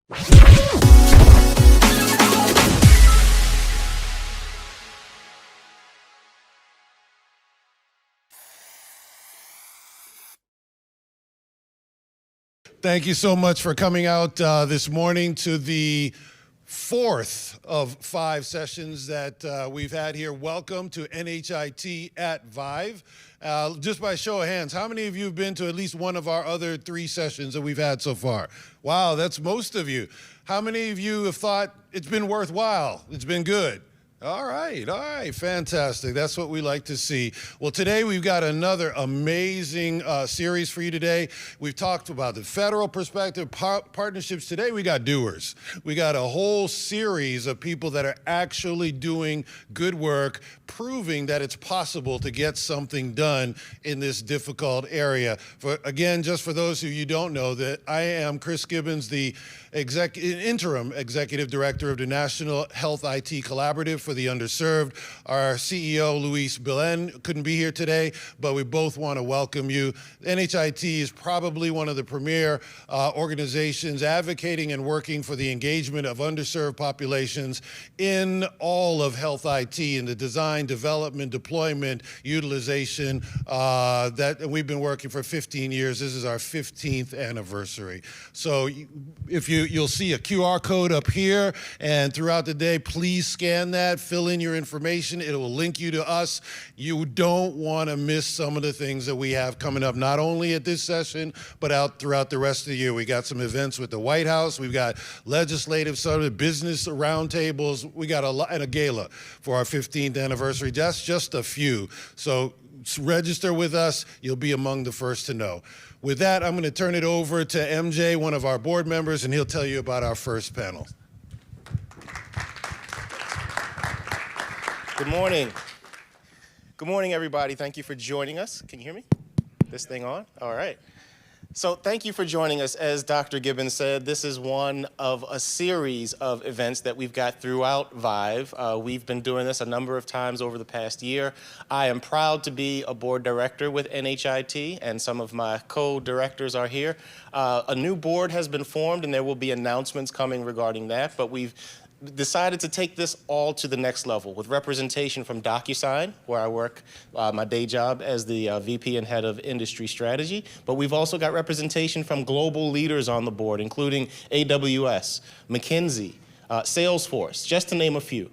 Thank you so much for coming out this morning to the fourth of 5 sessions that we've had here. Welcome to NHIT at Vive. Just by show of hands, how many of you have been to at least one of our other 3 sessions that we've had so far? Wow, that's most of you. How many of you have thought it's been worthwhile? It's been good? All right, fantastic. That's what we like to see. Well, today we've got another amazing series for you today. We've talked about the federal perspective, partnerships. Today we got doers. We got a whole series of people that are actually doing good work, proving that it's possible to get something done in this difficult area. Again, just for those of you don't know, that I am Chris Gibbons, the Interim Executive Director of the National Health IT Collaborative for the Underserved. Our CEO, Luis Belen, couldn't be here today, but we both want to welcome you. NHIT is probably one of the premier organizations advocating and working for the engagement of underserved populations in all of health IT, in the design, development, deployment, utilization, that we've been working for 15 years. This is our 15th anniversary. So if you'll see a QR code up here, and throughout the day, please scan that, fill in your information. It will link you to us. You don't want to miss some of the things that we have coming up, not only at this session, but out throughout the rest of the year. We got some events with the White House. We've got legislative summit, business roundtables. We got a lot, and a gala for our 15th anniversary. That's just a few. So register with us. You'll be among the first to know. With that, I'm going to turn it over to MJ, one of our board members, and he'll tell you about our first panel. Good morning. Good morning, everybody. Thank you for joining us. Can you hear me? This thing on? All right. So thank you for joining us. As Dr. Gibbons said, this is one of a series of events that we've got throughout Vive. We've been doing this a number of times over the past year. I am proud to be a board director with NHIT, and some of my co-directors are here. A new board has been formed, and there will be announcements coming regarding that, but we've decided to take this all to the next level with representation from DocuSign, where I work my day job as the VP and head of industry strategy. But we've also got representation from global leaders on the board, including AWS, McKinsey, Salesforce, just to name a few.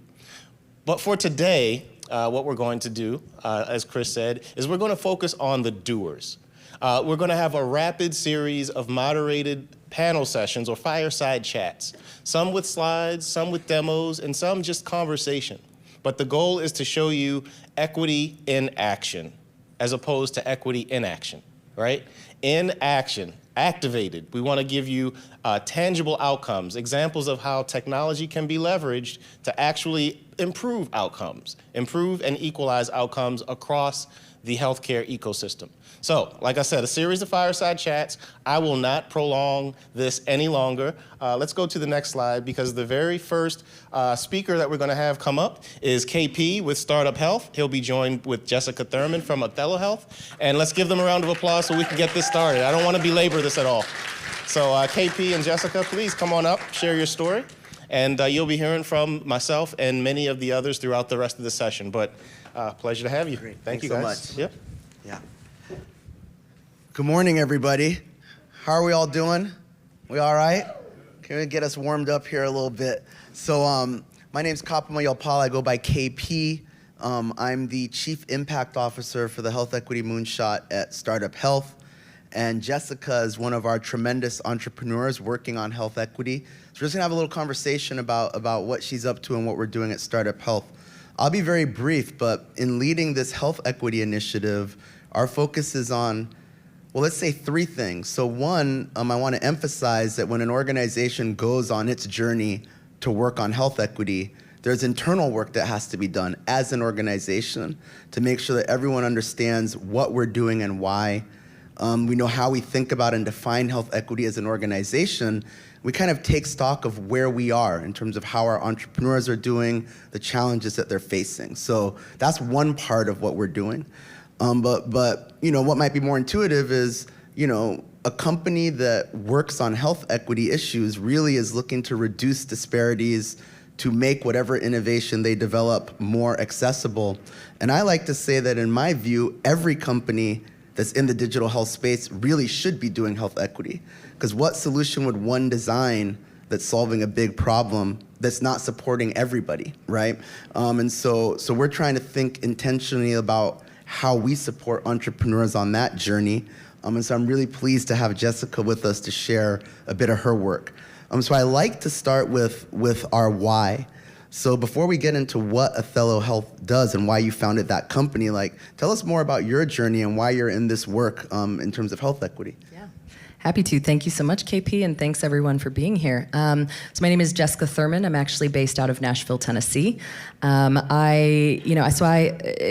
But for today, what we're going to do, as Chris said, is we're going to focus on the doers. We're going to have a rapid series of moderated panel sessions or fireside chats, some with slides, some with demos, and some just conversation. But the goal is to show you equity in action as opposed to equity in action, right? In action, activated. We want to give you tangible outcomes, examples of how technology can be leveraged to actually improve outcomes, improve and equalize outcomes across the healthcare ecosystem. So, like I said, a series of fireside chats. I will not prolong this any longer. Let's go to the next slide, because the very first speaker that we're going to have come up is KP with Startup Health. He'll be joined with Jessica Thurmond from Athelo Health. And let's give them a round of applause so we can get this started. I don't want to belabor this at all. So KP and Jessica, please come on up, share your story. And you'll be hearing from myself and many of the others throughout the rest of the session. But pleasure to have you. Great. Thank you so guys. much. Yep. Yeah. Good morning, everybody. How are we all doing? We all right? Can we get us warmed up here a little bit? So my name's Kapama Yalpala. I go by KP. I'm the Chief Impact Officer for the Health Equity Moonshot at Startup Health. And Jessica is one of our tremendous entrepreneurs working on health equity. So we're just gonna have a little conversation about what she's up to and what we're doing at Startup Health. I'll be very brief, but in leading this health equity initiative, our focus is on, well, let's say 3 things. So one, I want to emphasize that when an organization goes on its journey to work on health equity, there's internal work that has to be done as an organization to make sure that everyone understands what we're doing and why. We know how we think about and define health equity as an organization. We kind of take stock of where we are in terms of how our entrepreneurs are doing, the challenges that they're facing. So that's one part of what we're doing. But you know, what might be more intuitive is, you know, a company that works on health equity issues really is looking to reduce disparities, to make whatever innovation they develop more accessible. And I like to say that in my view, every company that's in the digital health space really should be doing health equity. Because what solution would one design that's solving a big problem that's not supporting everybody, right? So we're trying to think intentionally about how we support entrepreneurs on that journey. And so I'm really pleased to have Jessica with us to share a bit of her work. So I like to start with our why. So before we get into what Athelo Health does and why you founded that company, tell us more about your journey and why you're in this work in terms of health equity. Yeah, happy to. Thank you so much, KP, and thanks everyone for being here. So my name is Jessica Thurmond. I'm actually based out of Nashville, Tennessee. It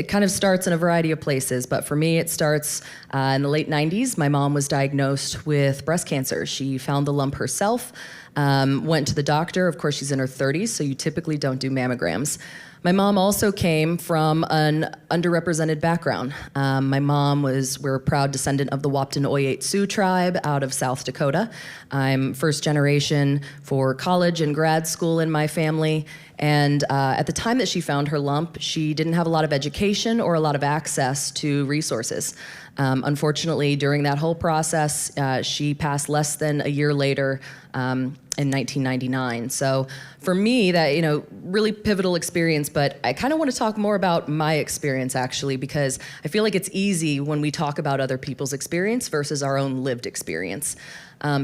kind of starts in a variety of places, but for me, it starts in the late 90s. My mom was diagnosed with breast cancer. She found the lump herself. Went to the doctor. Of course, she's in her 30s, so you typically don't do mammograms. My mom also came from an underrepresented background. My mom we're a proud descendant of the Wapton Oyeate Sioux tribe out of South Dakota. I'm first generation for college and grad school in my family. And at the time that she found her lump, she didn't have a lot of education or a lot of access to resources. Unfortunately, during that whole process, she passed less than a year later in 1999. So for me, that, really pivotal experience, but I kind of want to talk more about my experience actually, because I feel like it's easy when we talk about other people's experience versus our own lived experience.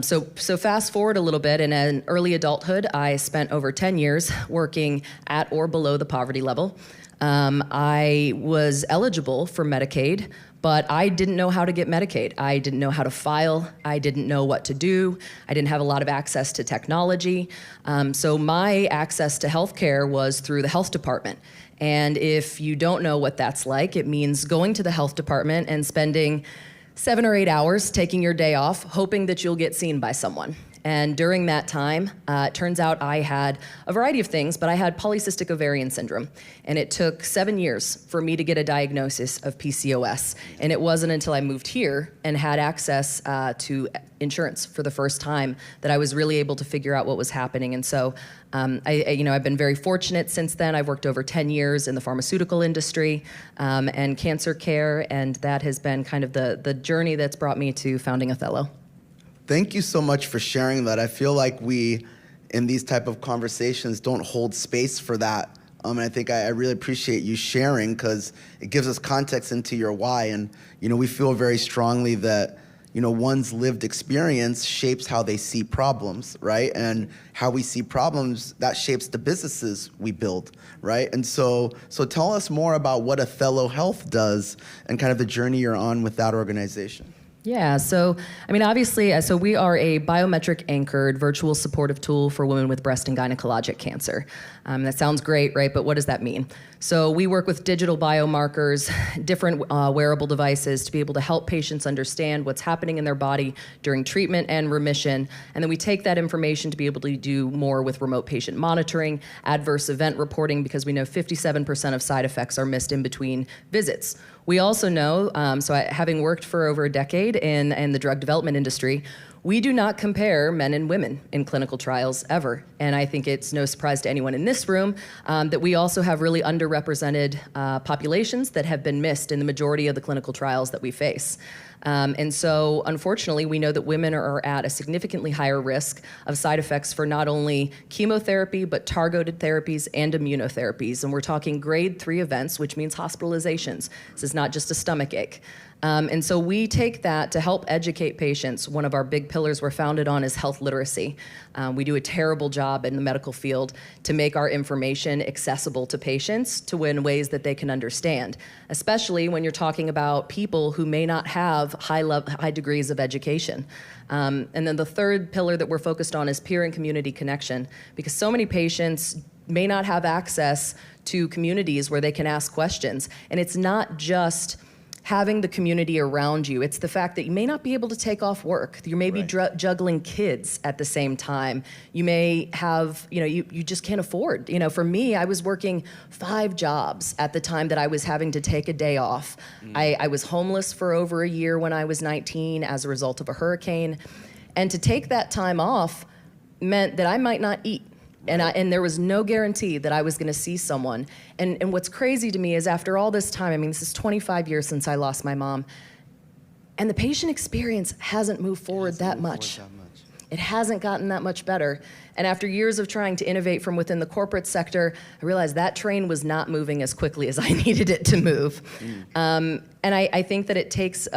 So fast forward a little bit, and in early adulthood, I spent over 10 years working at or below the poverty level. I was eligible for Medicaid, but I didn't know how to get Medicaid. I didn't know how to file. I didn't know what to do. I didn't have a lot of access to technology. So my access to healthcare was through the health department. And if you don't know what that's like, it means going to the health department and spending 7 or 8 hours taking your day off, hoping that you'll get seen by someone. And during that time, it turns out I had a variety of things, but I had polycystic ovarian syndrome. And it took 7 years for me to get a diagnosis of PCOS. And it wasn't until I moved here and had access to insurance for the first time that I was really able to figure out what was happening. And so I've been very fortunate since then. I've worked over 10 years in the pharmaceutical industry and cancer care, and that has been kind of the journey that's brought me to founding Athelo. Thank you so much for sharing that. I feel like we, in these type of conversations, don't hold space for that. And I think I really appreciate you sharing, because it gives us context into your why. And, we feel very strongly that, one's lived experience shapes how they see problems, right? And how we see problems, that shapes the businesses we build, right? And so tell us more about what Athelo Health does and kind of the journey you're on with that organization. Yeah, so obviously, so we are a biometric anchored virtual supportive tool for women with breast and gynecologic cancer. That sounds great, right? But what does that mean? So we work with digital biomarkers, different wearable devices to be able to help patients understand what's happening in their body during treatment and remission. And then we take that information to be able to do more with remote patient monitoring, adverse event reporting, because we know 57% of side effects are missed in between visits. We also know, having worked for over a decade in the drug development industry, we do not compare men and women in clinical trials ever. And I think it's no surprise to anyone in this room that we also have really underrepresented populations that have been missed in the majority of the clinical trials that we face. And so, unfortunately, we know that women are at a significantly higher risk of side effects for not only chemotherapy, but targeted therapies and immunotherapies. And we're talking grade 3 events, which means hospitalizations. This is not just a stomach ache. And so we take that to help educate patients. One of our big pillars we're founded on is health literacy. We do a terrible job in the medical field to make our information accessible to patients in ways that they can understand, especially when you're talking about people who may not have high degrees of education. And then the third pillar that we're focused on is peer and community connection, because so many patients may not have access to communities where they can ask questions. And it's not just having the community around you. It's the fact that you may not be able to take off work. You may be juggling kids at the same time. You may have, you just can't afford. For me, I was working 5 jobs at the time that I was having to take a day off. I was homeless for over a year when I was 19 as a result of a hurricane. And to take that time off meant that I might not eat. And there was no guarantee that I was going to see someone. And what's crazy to me is after all this time, this is 25 years since I lost my mom, and the patient experience hasn't moved forward that much. It hasn't gotten that much better. And after years of trying to innovate from within the corporate sector, I realized that train was not moving as quickly as I needed it to move. And I think that it takes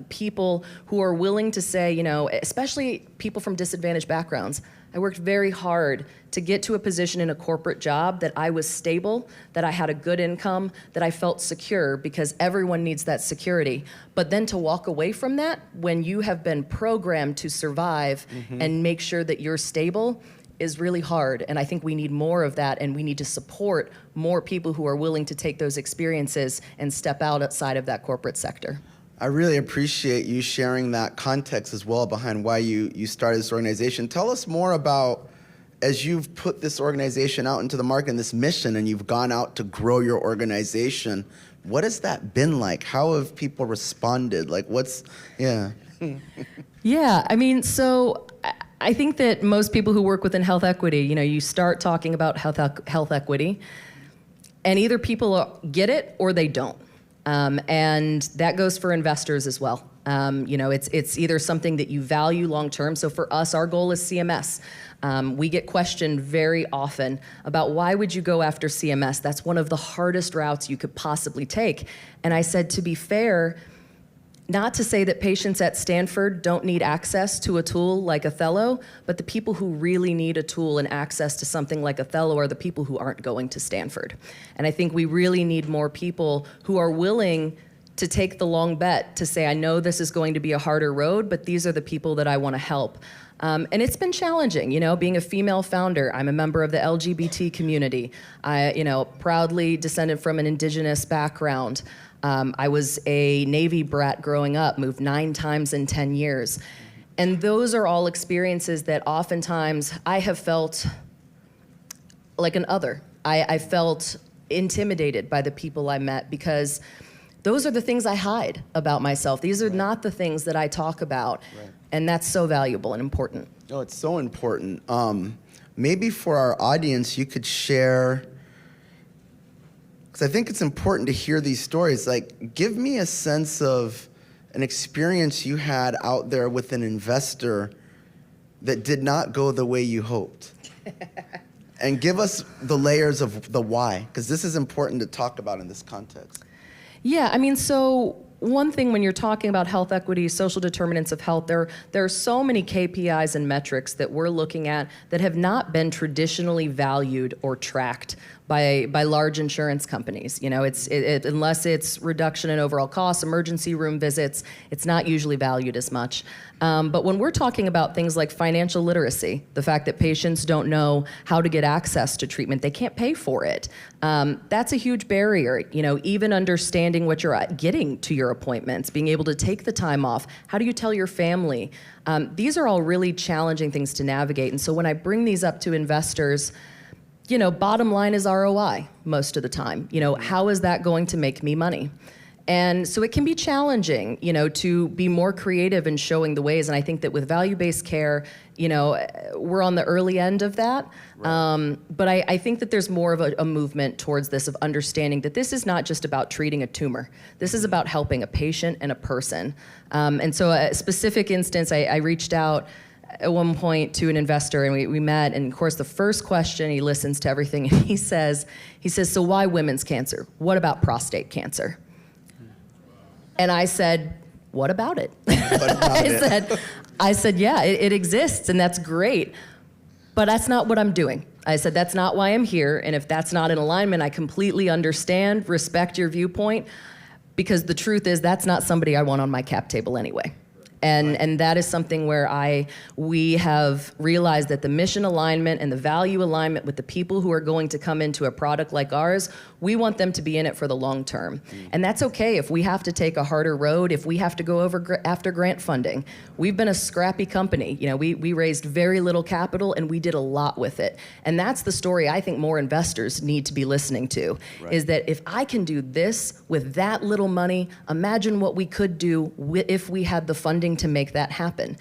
people who are willing to say, especially people from disadvantaged backgrounds, I worked very hard to get to a position in a corporate job that I was stable, that I had a good income, that I felt secure, because everyone needs that security. But then to walk away from that when you have been programmed to survive and make sure that you're stable is really hard. And I think we need more of that, and we need to support more people who are willing to take those experiences and step outside of that corporate sector. I really appreciate you sharing that context as well behind why you started this organization. Tell us more about, as you've put this organization out into the market and this mission, and you've gone out to grow your organization, what has that been like? How have people responded? Yeah, so I think that most people who work within health equity, you start talking about health equity, and either people get it or they don't. And that goes for investors as well. It's either something that you value long term. So for us, our goal is CMS. We get questioned very often about why would you go after CMS? That's one of the hardest routes you could possibly take. And I said, to be fair, not to say that patients at Stanford don't need access to a tool like Athelo, but the people who really need a tool and access to something like Athelo are the people who aren't going to Stanford. And I think we really need more people who are willing to take the long bet to say, I know this is going to be a harder road, but these are the people that I want to help. And it's been challenging, being a female founder. I'm a member of the LGBT community. I, proudly descended from an indigenous background. I was a Navy brat growing up, moved 9 times in 10 years. And those are all experiences that oftentimes I have felt like an other. I felt intimidated by the people I met, because those are the things I hide about myself. These are not the things that I talk about. And that's so valuable and important. Oh, it's so important. Maybe for our audience, you could share, because I think it's important to hear these stories. Give me a sense of an experience you had out there with an investor that did not go the way you hoped. And give us the layers of the why, because this is important to talk about in this context. Yeah, so one thing when you're talking about health equity, social determinants of health, there are so many KPIs and metrics that we're looking at that have not been traditionally valued or tracked by large insurance companies. Unless it's reduction in overall costs, emergency room visits, it's not usually valued as much. But when we're talking about things like financial literacy, the fact that patients don't know how to get access to treatment, they can't pay for it, that's a huge barrier. Even understanding what you're getting to your appointments, being able to take the time off, how do you tell your family? These are all really challenging things to navigate. And so when I bring these up to investors, bottom line is ROI most of the time. How is that going to make me money? And so it can be challenging, to be more creative in showing the ways. And I think that with value-based care, we're on the early end of that. But I think that there's more of a movement towards this, of understanding that this is not just about treating a tumor. This is about helping a patient and a person. And so a specific instance, I reached out at one point to an investor, and we met, and of course the first question, he listens to everything, and he says, so why women's cancer? What about prostate cancer? And I said, what about it? I said, yeah, it exists, and that's great, but that's not what I'm doing. I said, that's not why I'm here, and if that's not in alignment, I completely understand, respect your viewpoint, because the truth is that's not somebody I want on my cap table anyway. And that is something where we have realized that the mission alignment and the value alignment with the people who are going to come into a product like ours, we want them to be in it for the long term. And that's okay if we have to take a harder road, if we have to go over after grant funding. We've been a scrappy company. We raised very little capital and we did a lot with it. And that's the story I think more investors need to be listening to, is that if I can do this with that little money, imagine what we could do if we had the funding to make that happen.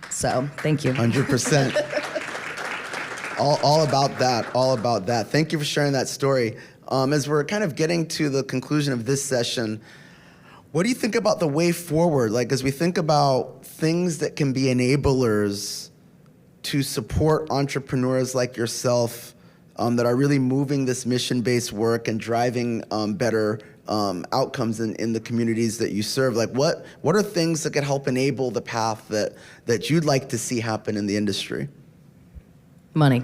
So, thank you. 100%. All about that. Thank you for sharing that story. As we're kind of getting to the conclusion of this session, what do you think about the way forward? Like, as we think about things that can be enablers to support entrepreneurs like yourself that are really moving this mission-based work and driving better outcomes in the communities that you serve. Like, what are things that could help enable the path that you'd like to see happen in the industry? Money.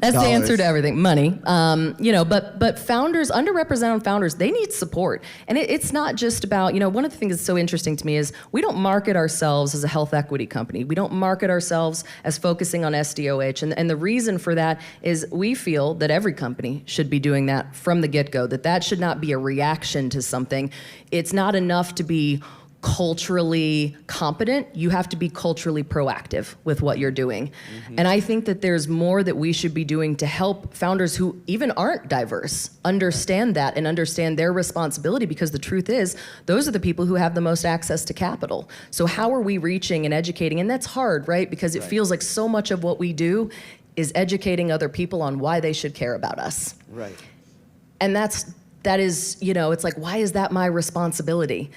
That's Dollars. the answer to everything. Money. But founders, underrepresented founders, they need support. And it's not just about, one of the things that's so interesting to me is we don't market ourselves as a health equity company. We don't market ourselves as focusing on SDOH. And the reason for that is we feel that every company should be doing that from the get-go, that should not be a reaction to something. It's not enough to be culturally competent, you have to be culturally proactive with what you're doing. Mm-hmm. And I think that there's more that we should be doing to help founders who even aren't diverse understand that and understand their responsibility, because the truth is, those are the people who have the most access to capital. So how are we reaching and educating? And that's hard, right? Because it feels like so much of what we do is educating other people on why they should care about us. Right. And that is, it's like, why is that my responsibility?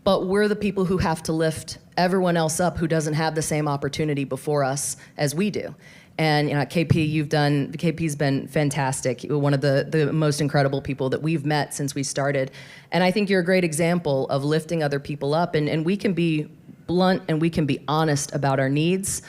But we're the people who have to lift everyone else up who doesn't have the same opportunity before us as we do. And KP's been fantastic. One of the most incredible people that we've met since we started. And I think you're a great example of lifting other people up. And we can be blunt and we can be honest about our needs.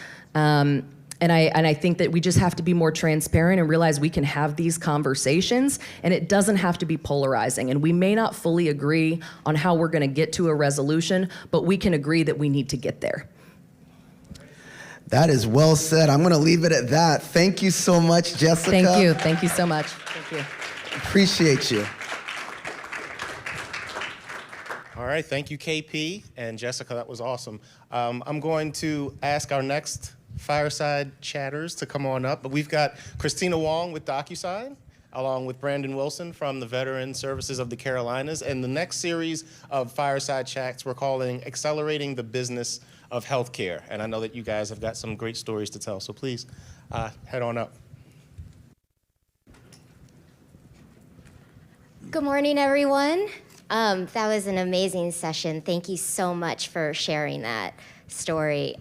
And I think that we just have to be more transparent and realize we can have these conversations, and it doesn't have to be polarizing. And we may not fully agree on how we're going to get to a resolution, but we can agree that we need to get there. That is well said. I'm going to leave it at that. Thank you so much, Jessica. Thank you. Thank you so much. Thank you. Appreciate you. All right, thank you, KP and Jessica. That was awesome. I'm going to ask our next fireside chatters to come on up, but we've got Christina Wong with DocuSign, along with Brandon Wilson from the Veteran Services of the Carolinas, and the next series of fireside chats we're calling Accelerating the Business of Healthcare. And I know that you guys have got some great stories to tell, so please head on up. Good morning, everyone. That was an amazing session. Thank you so much for sharing that story.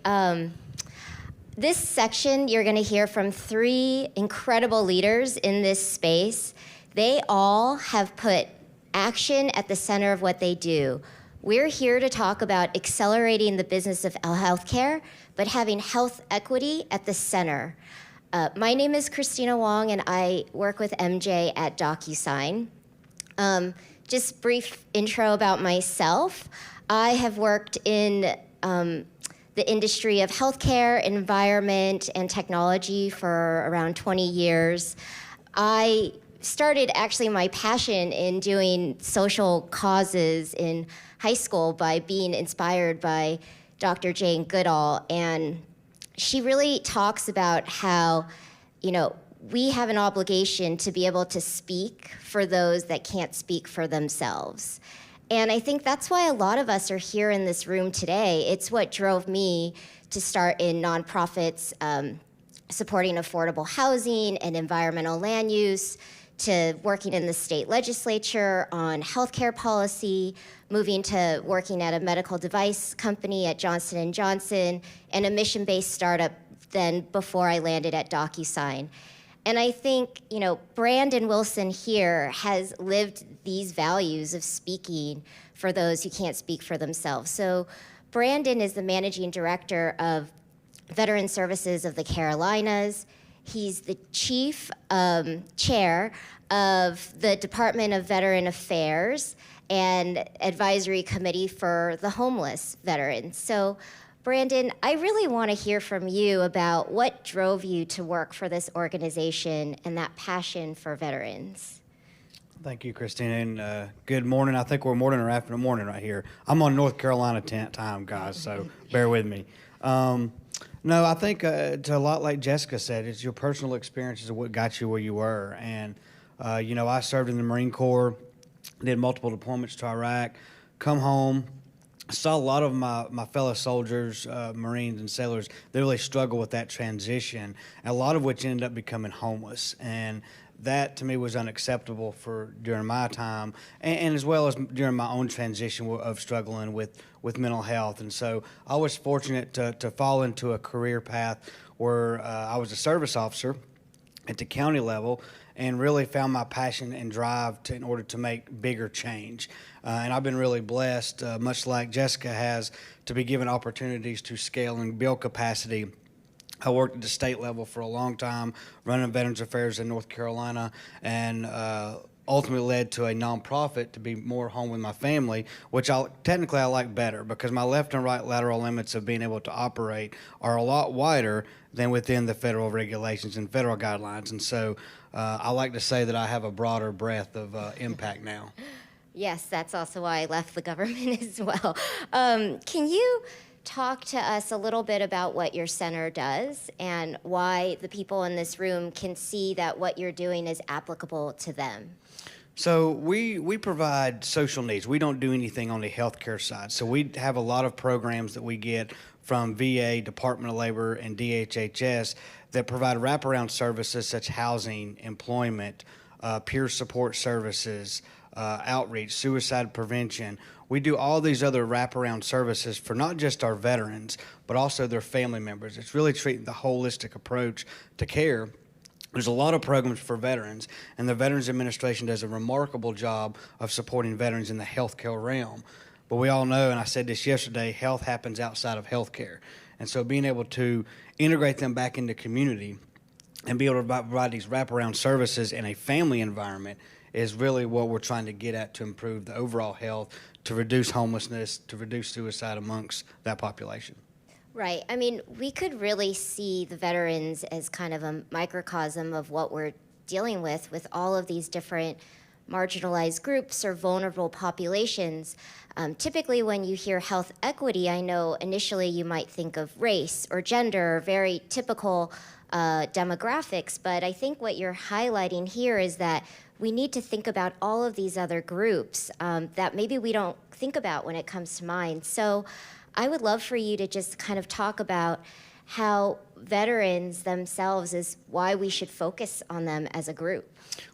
This section, you're going to hear from 3 incredible leaders in this space. They all have put action at the center of what they do. We're here to talk about accelerating the business of healthcare, but having health equity at the center. My name is Christina Wong, and I work with MJ at DocuSign. Just brief intro about myself. I have worked in the industry of healthcare, environment, and technology for around 20 years. I started actually my passion in doing social causes in high school by being inspired by Dr. Jane Goodall. And she really talks about how, we have an obligation to be able to speak for those that can't speak for themselves. And I think that's why a lot of us are here in this room today. It's what drove me to start in nonprofits, supporting affordable housing and environmental land use, to working in the state legislature on healthcare policy, moving to working at a medical device company at Johnson & Johnson, and a mission-based startup then before I landed at DocuSign. And I think, Brandon Wilson here has lived these values of speaking for those who can't speak for themselves. So Brandon is the managing director of Veteran Services of the Carolinas. He's the chief chair of the Department of Veteran Affairs, and advisory committee for the homeless veterans. So, Brandon, I really want to hear from you about what drove you to work for this organization and that passion for veterans. Thank you, Christina, and good morning. I think we're morning or afternoon morning right here. I'm on North Carolina time, guys, so bear with me. No, I think it's a lot like Jessica said. It's your personal experiences of what got you where you were. And, I served in the Marine Corps, did multiple deployments to Iraq, come home, saw a lot of my fellow soldiers, Marines and sailors, they really struggle with that transition, a lot of which ended up becoming homeless. And that to me was unacceptable during my time, and as well as during my own transition of struggling with mental health. And so I was fortunate to fall into a career path where I was a service officer at the county level and really found my passion and drive in order to make bigger change. And I've been really blessed, much like Jessica has, to be given opportunities to scale and build capacity. I worked at the state level for a long time, running Veterans Affairs in North Carolina, and ultimately led to a nonprofit to be more home with my family, which I like better because my left and right lateral limits of being able to operate are a lot wider than within the federal regulations and federal guidelines. And so I like to say that I have a broader breadth of impact now. Yes, that's also why I left the government as well. Can you talk to us a little bit about what your center does and why the people in this room can see that what you're doing is applicable to them? So we provide social needs. We don't do anything on the healthcare side. So we have a lot of programs that we get from VA, Department of Labor, and DHHS that provide wraparound services such as housing, employment, peer support services, outreach, suicide prevention. We do all these other wraparound services for not just our veterans, but also their family members. It's really treating the holistic approach to care. There's a lot of programs for veterans, and the Veterans Administration does a remarkable job of supporting veterans in the healthcare realm. But we all know, and I said this yesterday, health happens outside of healthcare. And so being able to integrate them back into community and be able to provide these wraparound services in a family environment is really what we're trying to get at to improve the overall health, to reduce homelessness, to reduce suicide amongst that population. Right. I mean, we could really see the veterans as kind of a microcosm of what we're dealing with all of these different marginalized groups or vulnerable populations. Typically, when you hear health equity, I know initially you might think of race or gender, very typical demographics, but I think what you're highlighting here is that we need to think about all of these other groups that maybe we don't think about when it comes to mind. So I would love for you to just kind of talk about how veterans themselves is why we should focus on them as a group.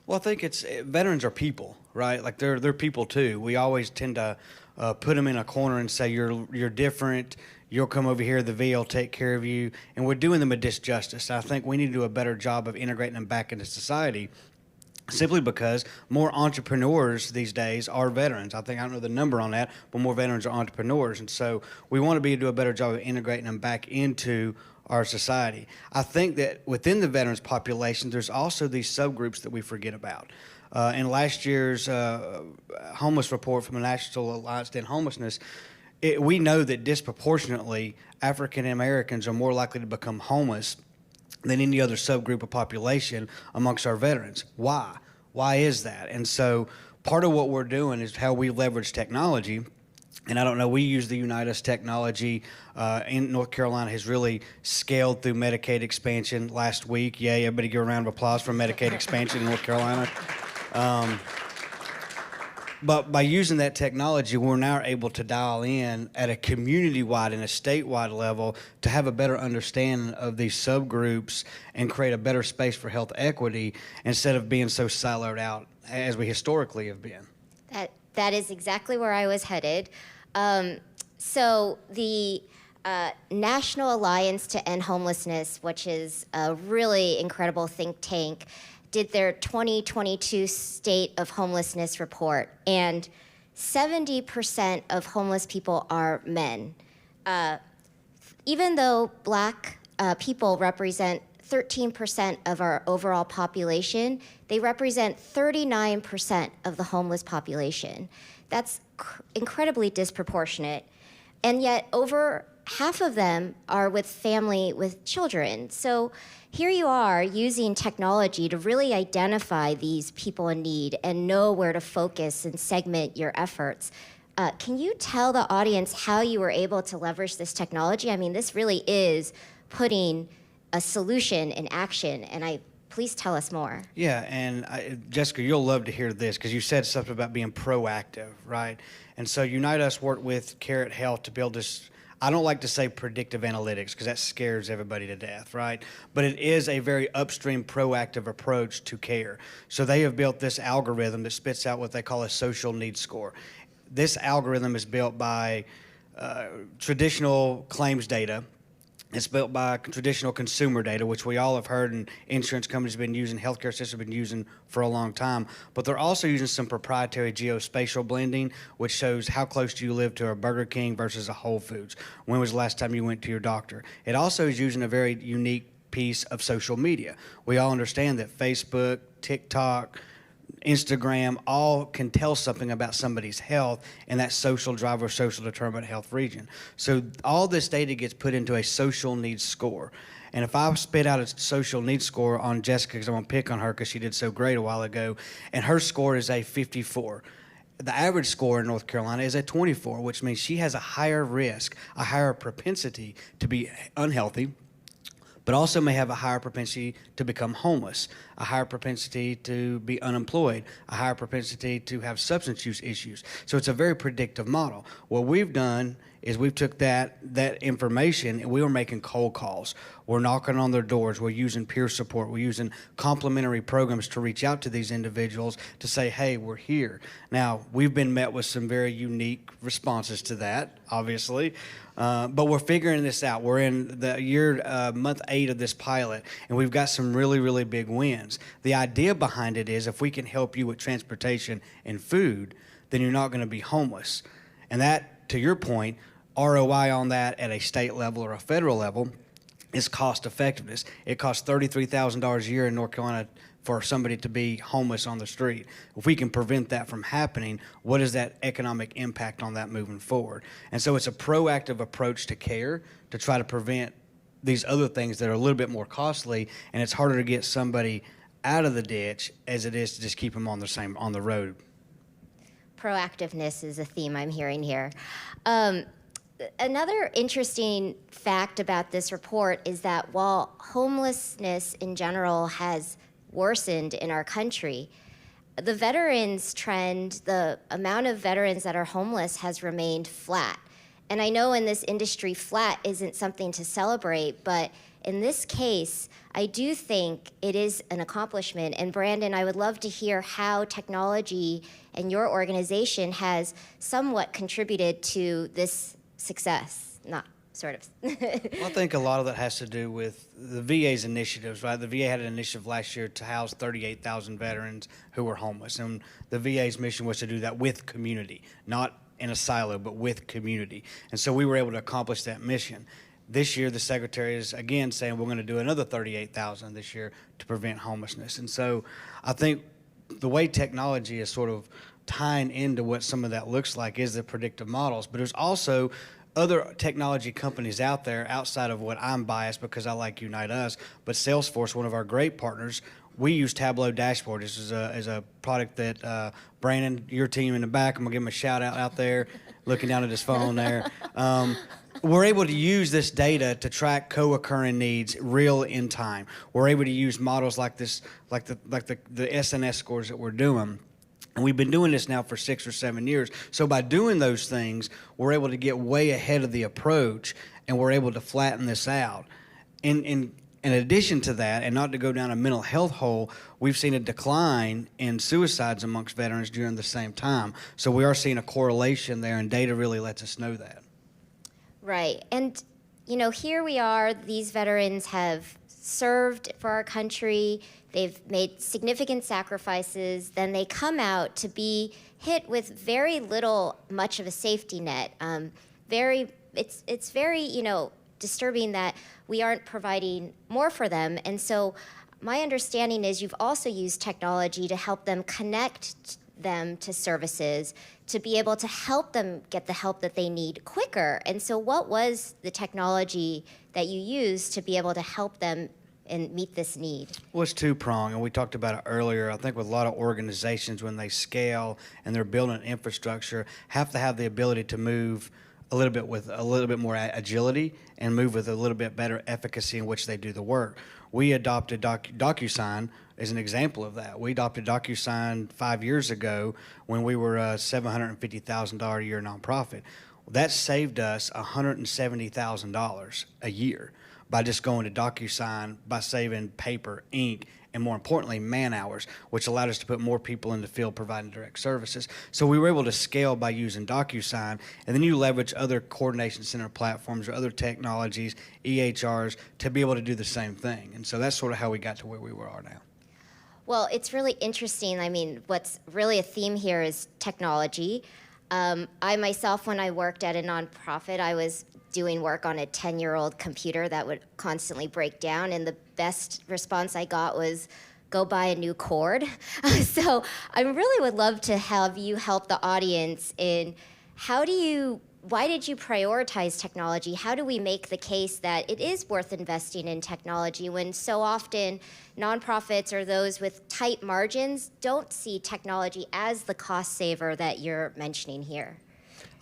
Well, I think veterans are people, right? Like they're people too. We always tend to put them in a corner and say you're different. You'll come over here, the VA will take care of you, and we're doing them a disjustice. I think we need to do a better job of integrating them back into society, simply because more entrepreneurs these days are veterans. I don't know the number on that, but more veterans are entrepreneurs. And so we want to do a better job of integrating them back into our society. I think that within the veterans population, there's also these subgroups that we forget about. In last year's homeless report from the National Alliance to End Homelessness, we know that disproportionately African Americans are more likely to become homeless than any other subgroup of population amongst our veterans. Why? Why is that? And so part of what we're doing is how we leverage technology. And I don't know, we use the Unitas technology in North Carolina has really scaled through Medicaid expansion last week. Yay, everybody give a round of applause for Medicaid expansion in North Carolina. But by using that technology, we're now able to dial in at a community-wide and a statewide level to have a better understanding of these subgroups and create a better space for health equity instead of being so siloed out as we historically have been. That is exactly where I was headed. So the National Alliance to End Homelessness, which is a really incredible think tank, did their 2022 State of Homelessness report, and 70% of homeless people are men. Even though Black people represent 13% of our overall population, they represent 39% of the homeless population. That's incredibly disproportionate. And yet over half of them are with family with children. So here you are using technology to really identify these people in need and know where to focus and segment your efforts. Can you tell the audience how you were able to leverage this technology? I mean, this really is putting a solution in action, and please tell us more. Yeah, and Jessica, you'll love to hear this because you said something about being proactive, right? And so Unite Us worked with Carrot Health to build this, I don't like to say predictive analytics because that scares everybody to death, right? But it is a very upstream proactive approach to care. So they have built this algorithm that spits out what they call a social needs score. This algorithm is built by traditional claims data. It's built by traditional consumer data, which we all have heard, and insurance companies have been using, healthcare systems have been using for a long time. But they're also using some proprietary geospatial blending, which shows how close do you live to a Burger King versus a Whole Foods. When was the last time you went to your doctor? It also is using a very unique piece of social media. We all understand that Facebook, TikTok, Instagram all can tell something about somebody's health in that social driver, social determinant health region. So all this data gets put into a social needs score. And if I spit out a social needs score on Jessica, because I'm going to pick on her because she did so great a while ago, and her score is a 54. The average score in North Carolina is a 24, which means she has a higher risk, a higher propensity to be unhealthy, but also may have a higher propensity to become homeless, a higher propensity to be unemployed, a higher propensity to have substance use issues. So it's a very predictive model. What we've done is we've took that information and we were making cold calls. We're knocking on their doors. We're using peer support. We're using complementary programs to reach out to these individuals to say, hey, we're here. Now, we've been met with some very unique responses to that, obviously. But we're figuring this out. We're in the month 8 of this pilot, and we've got some really, really big wins. The idea behind it is if we can help you with transportation and food, then you're not going to be homeless. And that, to your point, ROI on that at a state level or a federal level is cost effectiveness. It costs $33,000 a year in North Carolina for somebody to be homeless on the street. If we can prevent that from happening, what is that economic impact on that moving forward? And so it's a proactive approach to care to try to prevent these other things that are a little bit more costly, and it's harder to get somebody out of the ditch as it is to just keep them on the road. Proactiveness is a theme I'm hearing here. Another interesting fact about this report is that while homelessness in general has worsened in our country, the veterans trend, the amount of veterans that are homeless has remained flat. And I know in this industry, flat isn't something to celebrate, but in this case, I do think it is an accomplishment. And Brandon, I would love to hear how technology and your organization has somewhat contributed to this success, not sort of. Well, I think a lot of that has to do with the VA's initiatives, right? The VA had an initiative last year to house 38,000 veterans who were homeless. And the VA's mission was to do that with community, not in a silo, but with community. And so we were able to accomplish that mission. This year, the Secretary is again saying we're going to do another 38,000 this year to prevent homelessness. And so I think the way technology is sort of tying into what some of that looks like is the predictive models. But there's also other technology companies out there outside of what I'm biased because I like Unite Us, but Salesforce, one of our great partners, we use Tableau Dashboard. This is a product that Brandon, your team in the back, I'm going to give him a shout out there, looking down at his phone there. We're able to use this data to track co-occurring needs real in time. We're able to use models like this, like the SNS scores that we're doing. And we've been doing this now for 6 or 7 years. So by doing those things, we're able to get way ahead of the approach, and we're able to flatten this out. In addition to that, and not to go down a mental health hole, we've seen a decline in suicides amongst veterans during the same time. So we are seeing a correlation there, and data really lets us know that. Right. And, you know, here we are. These veterans have served for our country. They've made significant sacrifices. Then they come out to be hit with very much of a safety net. It's very, you know, disturbing that we aren't providing more for them. And so my understanding is you've also used technology to help them connect them to services to be able to help them get the help that they need quicker. And so what was the technology that you used to be able to help them and meet this need? Well, it's two-pronged, and we talked about it earlier. I think with a lot of organizations, when they scale and they're building infrastructure, have to have the ability to move a little bit with a little bit more agility and move with a little bit better efficacy in which they do the work. We adopted DocuSign as an example of that. We adopted DocuSign 5 years ago when we were a $750,000 a year nonprofit. That saved us $170,000 a year by just going to DocuSign, by saving paper, ink, and more importantly, man hours, which allowed us to put more people in the field providing direct services. So we were able to scale by using DocuSign, and then you leverage other coordination center platforms or other technologies, EHRs, to be able to do the same thing. And so that's sort of how we got to where we are now. Well, it's really interesting. I mean, what's really a theme here is technology. I myself, when I worked at a nonprofit, I was doing work on a 10-year-old computer that would constantly break down, and the best response I got was, go buy a new cord. So I really would love to have you help the audience in why did you prioritize technology? How do we make the case that it is worth investing in technology when so often nonprofits or those with tight margins don't see technology as the cost saver that you're mentioning here?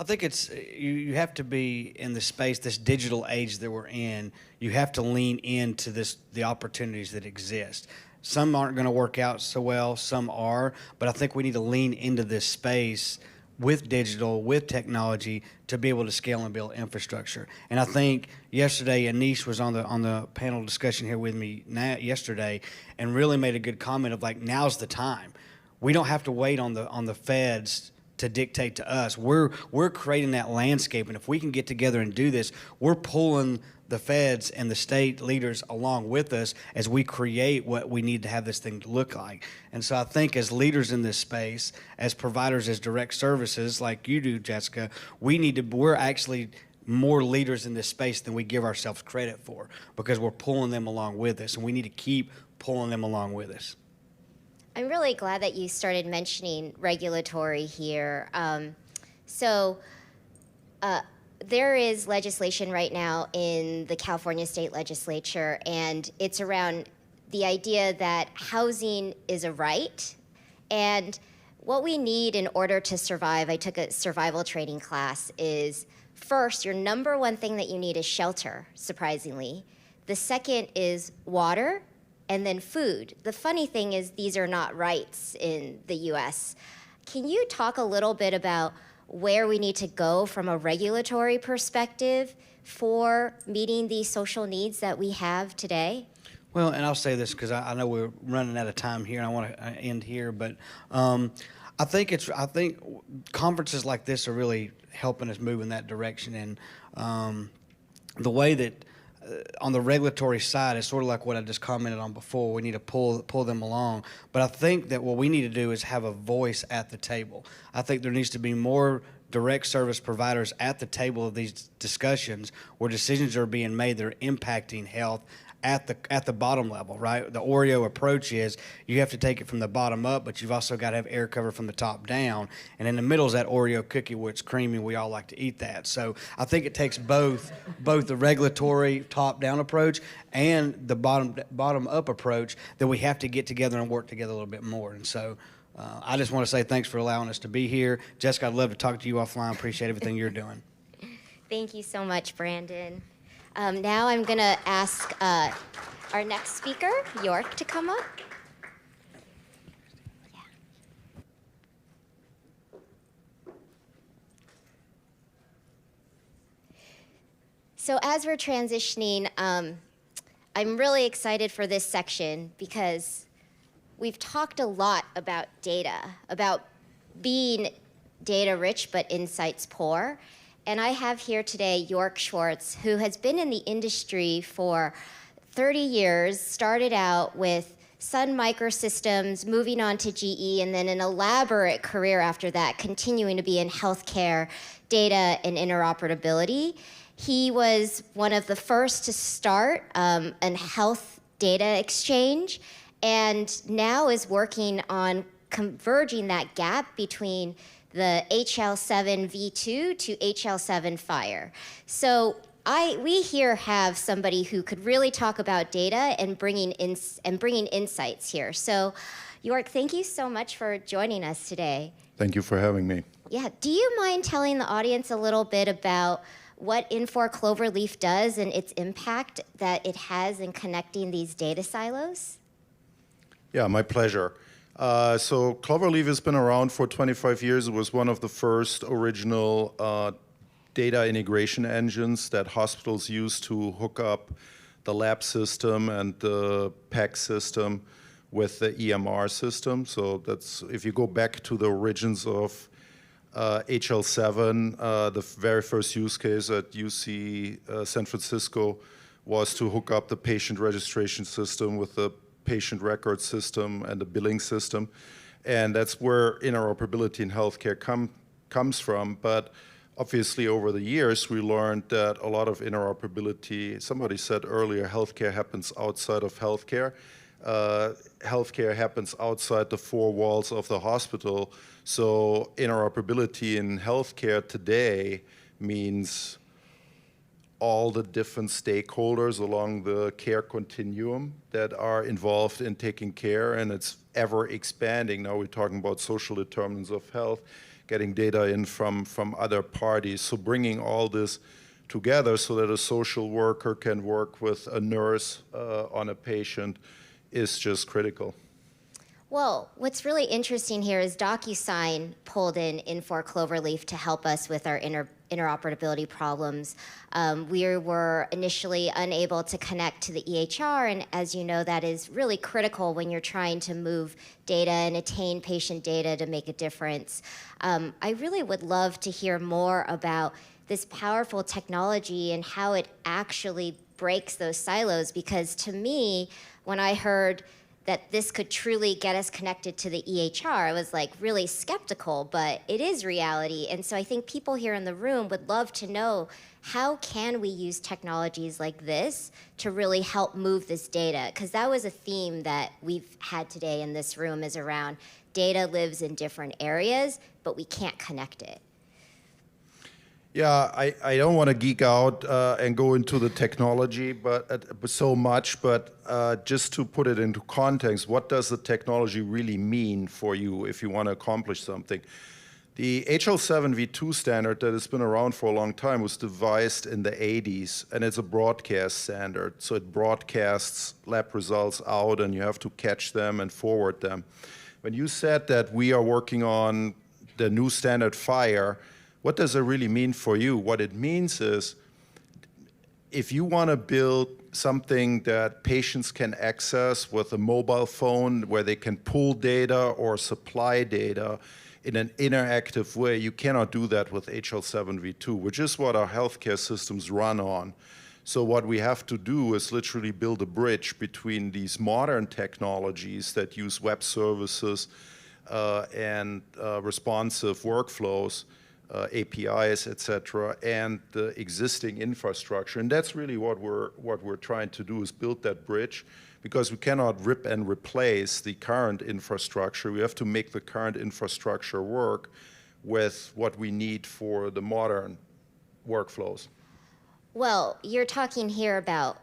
I think it's you have to be in the space, this digital age that we're in. You have to lean into the opportunities that exist. Some aren't going to work out so well, some are, but I think we need to lean into this space with digital, with technology, to be able to scale and build infrastructure. And I think yesterday, Anish was on the panel discussion here with me yesterday, and really made a good comment of like, now's the time. We don't have to wait on the feds to dictate to us. We're creating that landscape, and if we can get together and do this, we're pulling the feds and the state leaders along with us as we create what we need to have this thing to look like. And so I think as leaders in this space, as providers, as direct services like you do, Jessica, we're actually more leaders in this space than we give ourselves credit for, because we're pulling them along with us, and we need to keep pulling them along with us. I'm really glad that you started mentioning regulatory here. There is legislation right now in the California State Legislature, and it's around the idea that housing is a right. And what we need in order to survive, I took a survival training class, is first, your number one thing that you need is shelter, surprisingly. The second is water, and then food. The funny thing is these are not rights in the US. Can you talk a little bit about where we need to go from a regulatory perspective for meeting these social needs that we have today? Well, and I'll say this because I know we're running out of time here, and I want to end here, but I think conferences like this are really helping us move in that direction. And the way that on the regulatory side, it's sort of like what I just commented on before. We need to pull them along. But I think that what we need to do is have a voice at the table. I think there needs to be more direct service providers at the table of these discussions where decisions are being made that are impacting health at the bottom level, right? The Oreo approach is you have to take it from the bottom up, but you've also got to have air cover from the top down. And in the middle is that Oreo cookie where it's creamy. We all like to eat that. So I think it takes both the regulatory top-down approach and the bottom-up approach that we have to get together and work together a little bit more. And so I just want to say thanks for allowing us to be here. Jessica, I'd love to talk to you offline. Appreciate everything you're doing. Thank you so much, Brandon. Now I'm going to ask our next speaker, York, to come up. Yeah. So as we're transitioning, I'm really excited for this section because we've talked a lot about data, about being data rich but insights poor. And I have here today York Schwartz, who has been in the industry for 30 years, started out with Sun Microsystems, moving on to GE, and then an elaborate career after that, continuing to be in healthcare, data, and interoperability. He was one of the first to start a health data exchange, and now is working on converging that gap between the HL7 V2 to HL7 Fire. So we here have somebody who could really talk about data and bringing insights here. So York, thank you so much for joining us today. Thank you for having me. Yeah, do you mind telling the audience a little bit about what Infor Cloverleaf does and its impact that it has in connecting these data silos? Yeah, my pleasure. So Cloverleaf has been around for 25 years. It was one of the first original data integration engines that hospitals use to hook up the lab system and the PAC system with the EMR system. So that's, if you go back to the origins of HL7, the very first use case at UC San Francisco was to hook up the patient registration system with the patient record system and the billing system. And that's where interoperability in healthcare comes from. But obviously, over the years, we learned that a lot of interoperability, somebody said earlier, healthcare happens outside of healthcare. Healthcare happens outside the four walls of the hospital. So interoperability in healthcare today means all the different stakeholders along the care continuum that are involved in taking care, and it's ever expanding. Now we're talking about social determinants of health, getting data in from other parties. So bringing all this together so that a social worker can work with a nurse on a patient is just critical. Well, what's really interesting here is DocuSign pulled in Infor Cloverleaf to help us with our interoperability problems. We were initially unable to connect to the EHR, and as you know, that is really critical when you're trying to move data and attain patient data to make a difference. I really would love to hear more about this powerful technology and how it actually breaks those silos, because to me, when I heard that this could truly get us connected to the EHR, I was like really skeptical, but it is reality. And so I think people here in the room would love to know, how can we use technologies like this to really help move this data? Because that was a theme that we've had today in this room, is around data lives in different areas, but we can't connect it. Yeah, I don't want to geek out and go into the technology but so much, but just to put it into context, what does the technology really mean for you if you want to accomplish something? The HL7 V2 standard that has been around for a long time was devised in the 80s, and it's a broadcast standard. So it broadcasts lab results out, and you have to catch them and forward them. When you said that we are working on the new standard FHIR, what does it really mean for you? What it means is, if you want to build something that patients can access with a mobile phone where they can pull data or supply data in an interactive way, you cannot do that with HL7 V2, which is what our healthcare systems run on. So what we have to do is literally build a bridge between these modern technologies that use web services and responsive workflows, APIs, et cetera, and the existing infrastructure. And that's really what we're trying to do, is build that bridge, because we cannot rip and replace the current infrastructure. We have to make the current infrastructure work with what we need for the modern workflows. Well, you're talking here about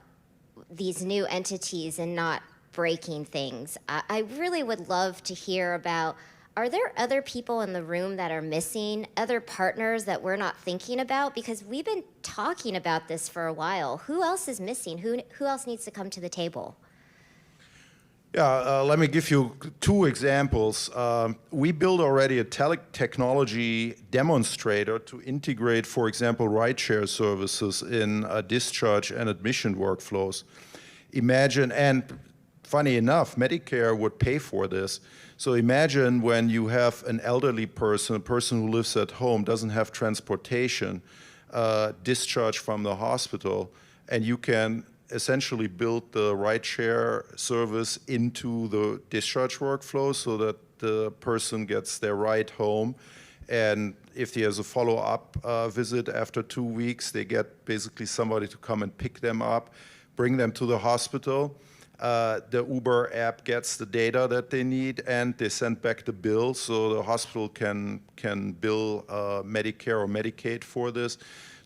these new entities and not breaking things. I really would love to hear about, are there other people in the room that are missing, other partners that we're not thinking about? Because we've been talking about this for a while. Who else is missing? Who else needs to come to the table? Yeah, let me give you two examples. We built already a technology demonstrator to integrate, for example, rideshare services in discharge and admission workflows. Imagine, and funny enough, Medicare would pay for this. So imagine when you have an elderly person, a person who lives at home, doesn't have transportation, discharged from the hospital, and you can essentially build the rideshare service into the discharge workflow so that the person gets their ride home. And if he has a follow-up visit after 2 weeks, they get basically somebody to come and pick them up, bring them to the hospital. The Uber app gets the data that they need, and they send back the bill, so the hospital can bill Medicare or Medicaid for this.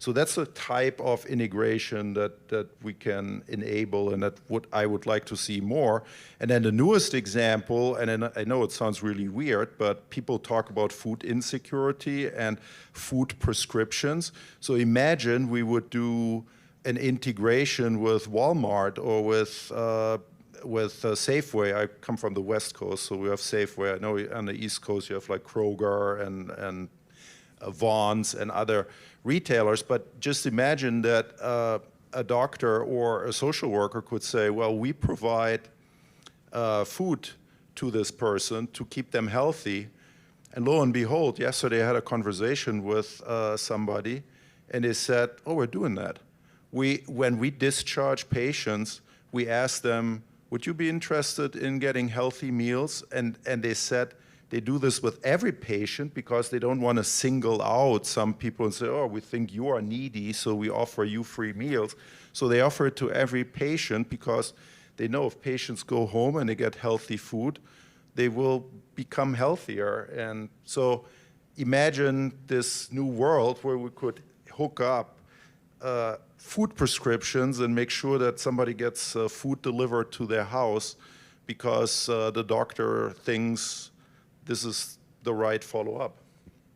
So that's a type of integration that we can enable, and that I would like to see more. And then the newest example, and then I know it sounds really weird, but people talk about food insecurity and food prescriptions. So imagine we would do an integration with Walmart or with Safeway. I come from the West Coast, so we have Safeway. I know on the East Coast you have like Kroger and Vaughn's and other retailers, but just imagine that a doctor or a social worker could say, well, we provide food to this person to keep them healthy. And lo and behold, yesterday I had a conversation with somebody, and they said, oh, we're doing that. When we discharge patients, we ask them, would you be interested in getting healthy meals? And they said, they do this with every patient because they don't want to single out some people and say, oh, we think you are needy, so we offer you free meals. So they offer it to every patient because they know if patients go home and they get healthy food, they will become healthier. And so imagine this new world where we could hook up food prescriptions and make sure that somebody gets food delivered to their house because the doctor thinks this is the right follow-up.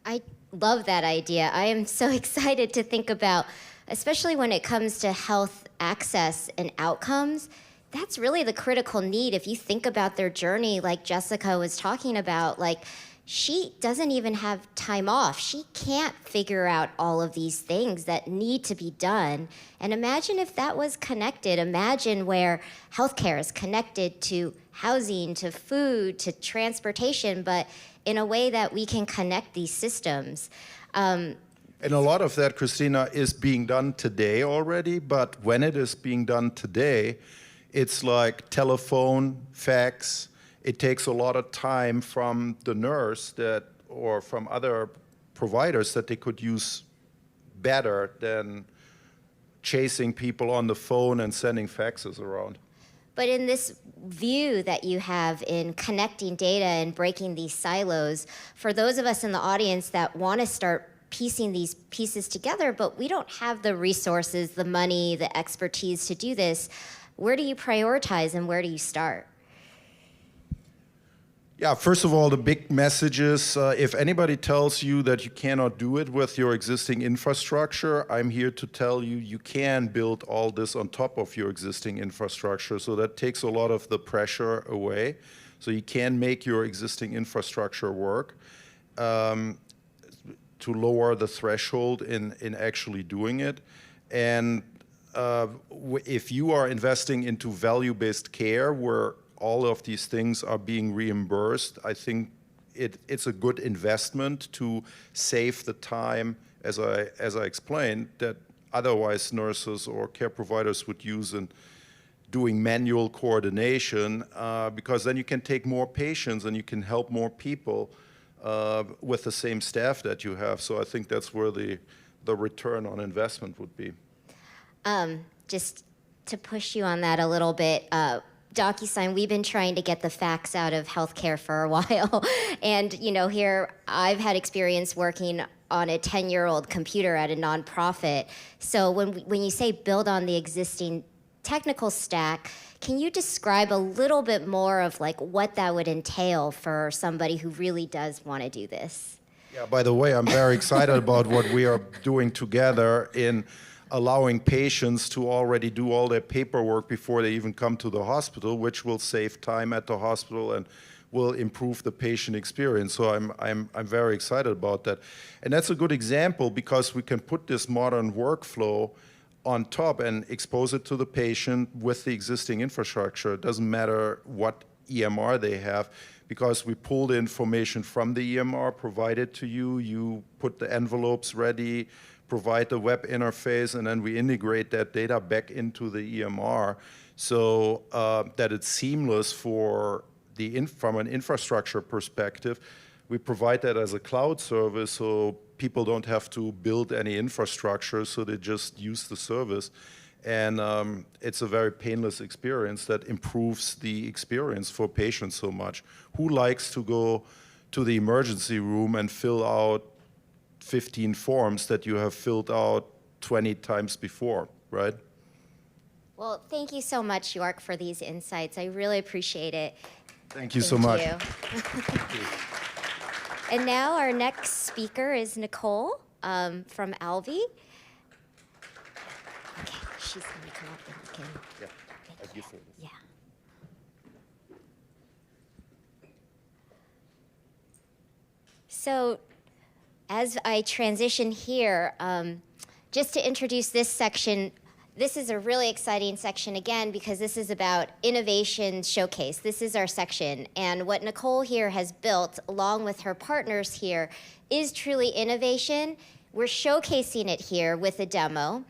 I love that idea. I am so excited to think about, especially when it comes to health access and outcomes, that's really the critical need. If you think about their journey, like Jessica was talking about, like she doesn't even have time off. She can't figure out all of these things that need to be done. And imagine if that was connected. Imagine where healthcare is connected to housing, to food, to transportation, but in a way that we can connect these systems. And a lot of that, Christina, is being done today already, but when it is being done today, it's like telephone, fax. It takes a lot of time from the nurse or from other providers that they could use better than chasing people on the phone and sending faxes around. But in this view that you have in connecting data and breaking these silos, for those of us in the audience that want to start piecing these pieces together, but we don't have the resources, the money, the expertise to do this, where do you prioritize and where do you start? Yeah, first of all, the big message is if anybody tells you that you cannot do it with your existing infrastructure, I'm here to tell you you can build all this on top of your existing infrastructure. So that takes a lot of the pressure away. So you can make your existing infrastructure work to lower the threshold in actually doing it. And if you are investing into value-based care where all of these things are being reimbursed, I think it's a good investment to save the time, as I explained, that otherwise nurses or care providers would use in doing manual coordination, because then you can take more patients and you can help more people with the same staff that you have. So I think that's where the return on investment would be. Just to push you on that a little bit, DocuSign, we've been trying to get the facts out of healthcare for a while. And, here I've had experience working on a 10-year-old computer at a nonprofit. So when you say build on the existing technical stack, can you describe a little bit more of like what that would entail for somebody who really does want to do this? Yeah, by the way, I'm very excited about what we are doing together in allowing patients to already do all their paperwork before they even come to the hospital, which will save time at the hospital and will improve the patient experience. So I'm very excited about that. And that's a good example because we can put this modern workflow on top and expose it to the patient with the existing infrastructure. It doesn't matter what EMR they have, because we pull the information from the EMR, provide it to you, you put the envelopes ready, provide the web interface, and then we integrate that data back into the EMR so that it's seamless for from an infrastructure perspective. We provide that as a cloud service so people don't have to build any infrastructure, so they just use the service. And it's a very painless experience that improves the experience for patients so much. Who likes to go to the emergency room and fill out 15 forms that you have filled out 20 times before, right? Well, thank you so much, York, for these insights. I really appreciate it. Thank you so much. You. And now our next speaker is Nicole from Alvi. Okay, she's going to come up and we can. Yeah, Thank you. Yeah. So, as I transition here, just to introduce this section, this is a really exciting section again because this is about innovation showcase. This is our section. And what Nicole here has built along with her partners here is truly innovation. We're showcasing it here with a demo.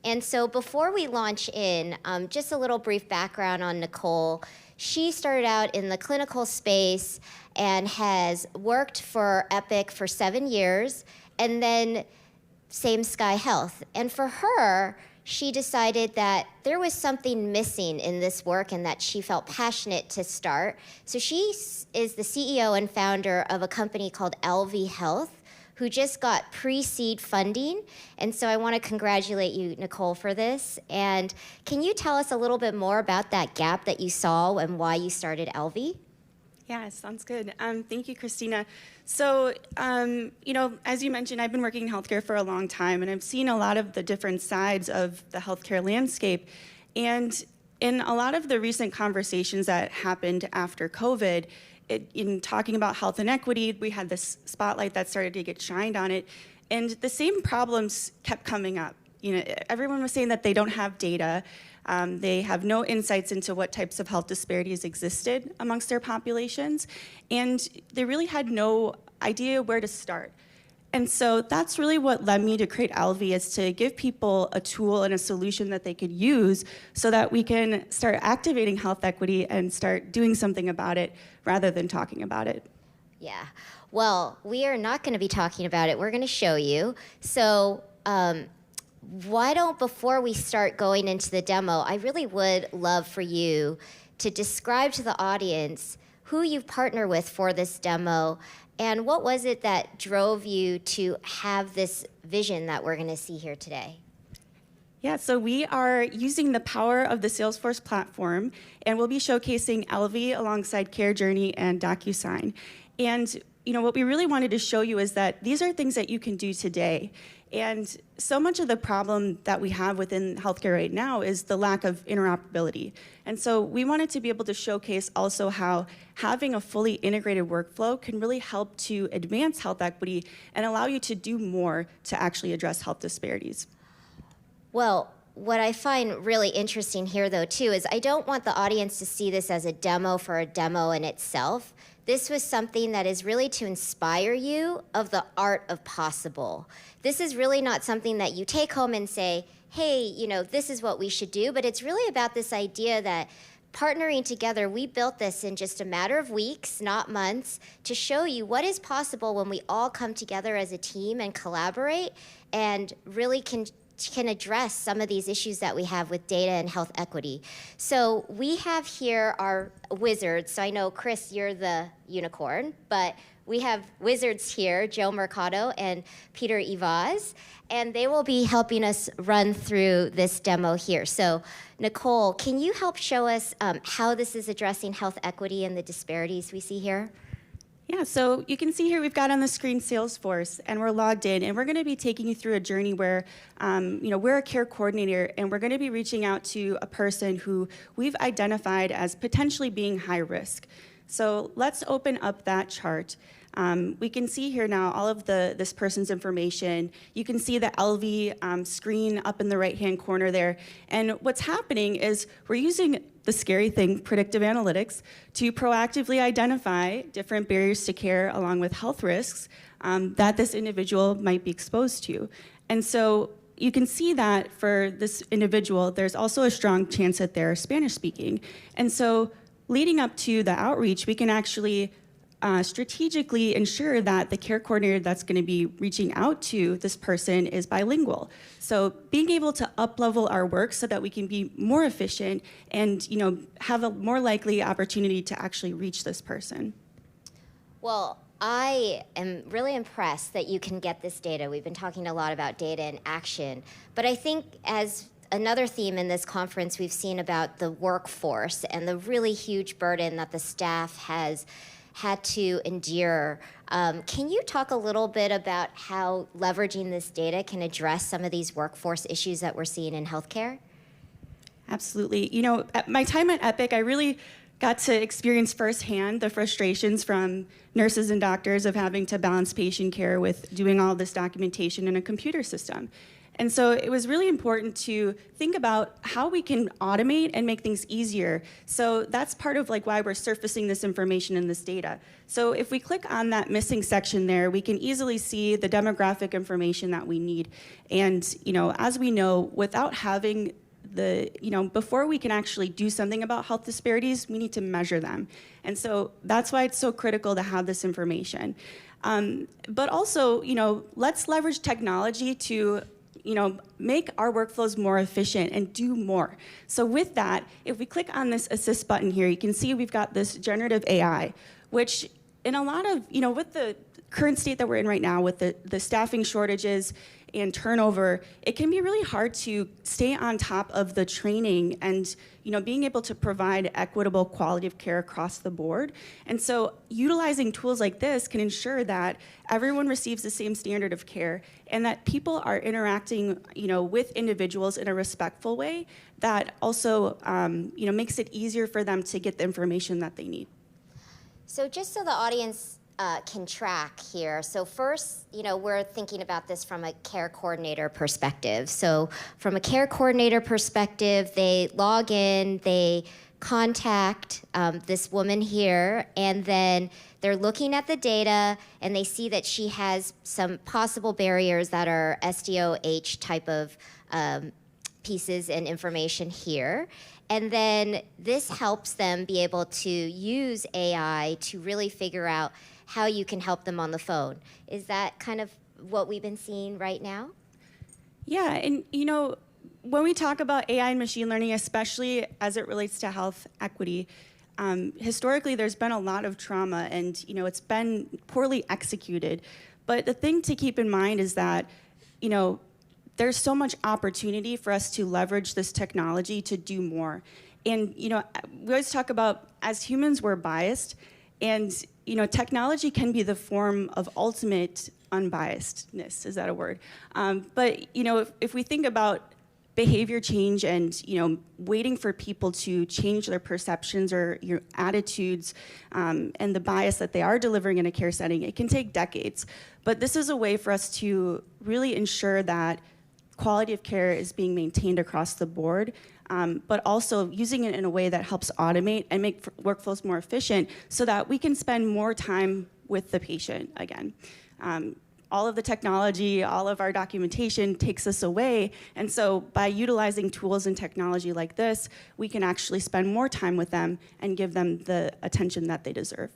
And so before we launch in, just a little brief background on Nicole. She started out in the clinical space and has worked for Epic for 7 years, and then Same Sky Health. And for her, she decided that there was something missing in this work and that she felt passionate to start. So she is the CEO and founder of a company called Alvi Health, who just got pre-seed funding. And so I want to congratulate you, Nicole, for this. And can you tell us a little bit more about that gap that you saw and why you started Alvi? Yeah, sounds good. Thank you, Christina. So, as you mentioned, I've been working in healthcare for a long time, and I've seen a lot of the different sides of the healthcare landscape. And in a lot of the recent conversations that happened after COVID, in talking about health inequity, we had this spotlight that started to get shined on it, and the same problems kept coming up. Everyone was saying that they don't have data. They have no insights into what types of health disparities existed amongst their populations, and they really had no idea where to start. And so that's really what led me to create Alvi, is to give people a tool and a solution that they could use so that we can start activating health equity and start doing something about it rather than talking about it. Yeah. Well, we are not going to be talking about it. We're going to show you. So why don't, before we start going into the demo, I really would love for you to describe to the audience who you partner with for this demo, and what was it that drove you to have this vision that we're going to see here today? Yeah, so we are using the power of the Salesforce platform, and we'll be showcasing Alvi alongside Care Journey and DocuSign. And what we really wanted to show you is that these are things that you can do today. And so much of the problem that we have within healthcare right now is the lack of interoperability. And so we wanted to be able to showcase also how having a fully integrated workflow can really help to advance health equity and allow you to do more to actually address health disparities. Well, what I find really interesting here, though, too, is I don't want the audience to see this as a demo for a demo in itself. This was something that is really to inspire you of the art of possible. This is really not something that you take home and say, hey, this is what we should do, but it's really about this idea that partnering together, we built this in just a matter of weeks, not months, to show you what is possible when we all come together as a team and collaborate and really can address some of these issues that we have with data and health equity. So we have here our wizards. So I know, Chris, you're the unicorn, but we have wizards here, Joe Mercado and Peter Ivaz, and they will be helping us run through this demo here. So Nicole, can you help show us how this is addressing health equity and the disparities we see here? Yeah, so you can see here we've got on the screen Salesforce, and we're logged in, and we're going to be taking you through a journey where, we're a care coordinator, and we're going to be reaching out to a person who we've identified as potentially being high risk. So let's open up that chart. We can see here now all of this person's information. You can see the Alvi screen up in the right-hand corner there. And what's happening is we're using the scary thing, predictive analytics, to proactively identify different barriers to care along with health risks that this individual might be exposed to. And so you can see that for this individual, there's also a strong chance that they're Spanish speaking. And so leading up to the outreach, we can actually strategically ensure that the care coordinator that's going to be reaching out to this person is bilingual. So being able to up-level our work so that we can be more efficient and have a more likely opportunity to actually reach this person. Well, I am really impressed that you can get this data. We've been talking a lot about data and action, but I think as another theme in this conference, we've seen about the workforce and the really huge burden that the staff has had to endure. Can you talk a little bit about how leveraging this data can address some of these workforce issues that we're seeing in healthcare? Absolutely. At my time at Epic, I really got to experience firsthand the frustrations from nurses and doctors of having to balance patient care with doing all this documentation in a computer system. And so it was really important to think about how we can automate and make things easier. So that's part of why we're surfacing this information in this data. So if we click on that missing section there, we can easily see the demographic information that we need. And as we know, without having before we can actually do something about health disparities, we need to measure them. And so that's why it's so critical to have this information. But also, let's leverage technology to make our workflows more efficient and do more. So with that, if we click on this assist button here, you can see we've got this generative AI, which in a lot of, with the current state that we're in right now with the staffing shortages and turnover, it can be really hard to stay on top of the training and being able to provide equitable quality of care across the board. And so utilizing tools like this can ensure that everyone receives the same standard of care and that people are interacting with individuals in a respectful way that also makes it easier for them to get the information that they need. So just so the audience can track here. So first, we're thinking about this from a care coordinator perspective. So from a care coordinator perspective, they log in, they contact this woman here, and then they're looking at the data and they see that she has some possible barriers that are SDOH type of pieces and information here. And then this helps them be able to use AI to really figure out how you can help them on the phone. Is that kind of what we've been seeing right now? Yeah, and when we talk about AI and machine learning, especially as it relates to health equity, historically there's been a lot of trauma and it's been poorly executed. But the thing to keep in mind is that there's so much opportunity for us to leverage this technology to do more. And we always talk about, as humans, we're biased, and technology can be the form of ultimate unbiasedness. Is that a word? But if we think about behavior change and waiting for people to change their perceptions or your attitudes and the bias that they are delivering in a care setting, it can take decades. But this is a way for us to really ensure that quality of care is being maintained across the board, but also using it in a way that helps automate and make workflows more efficient so that we can spend more time with the patient again. All of the technology, all of our documentation takes us away, and so by utilizing tools and technology like this, we can actually spend more time with them and give them the attention that they deserve.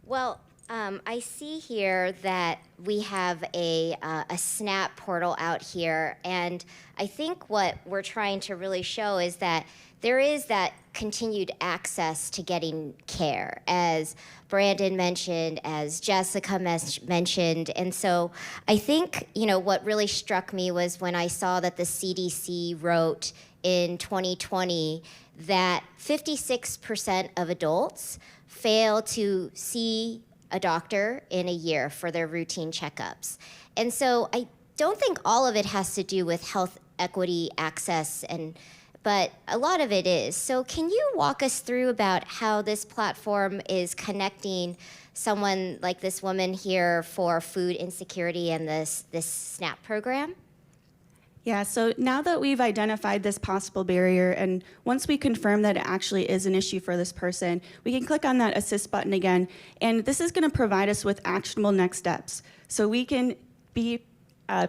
Well, I see here that we have a SNAP portal out here, and I think what we're trying to really show is that there is that continued access to getting care, as Brandon mentioned, as Jessica mentioned. And so I think, what really struck me was when I saw that the CDC wrote in 2020 that 56% of adults fail to see a doctor in a year for their routine checkups. And so I don't think all of it has to do with health equity access, but a lot of it is. So can you walk us through about how this platform is connecting someone like this woman here for food insecurity and this SNAP program? Yeah, so now that we've identified this possible barrier, and once we confirm that it actually is an issue for this person, we can click on that assist button again, and this is going to provide us with actionable next steps. So we can be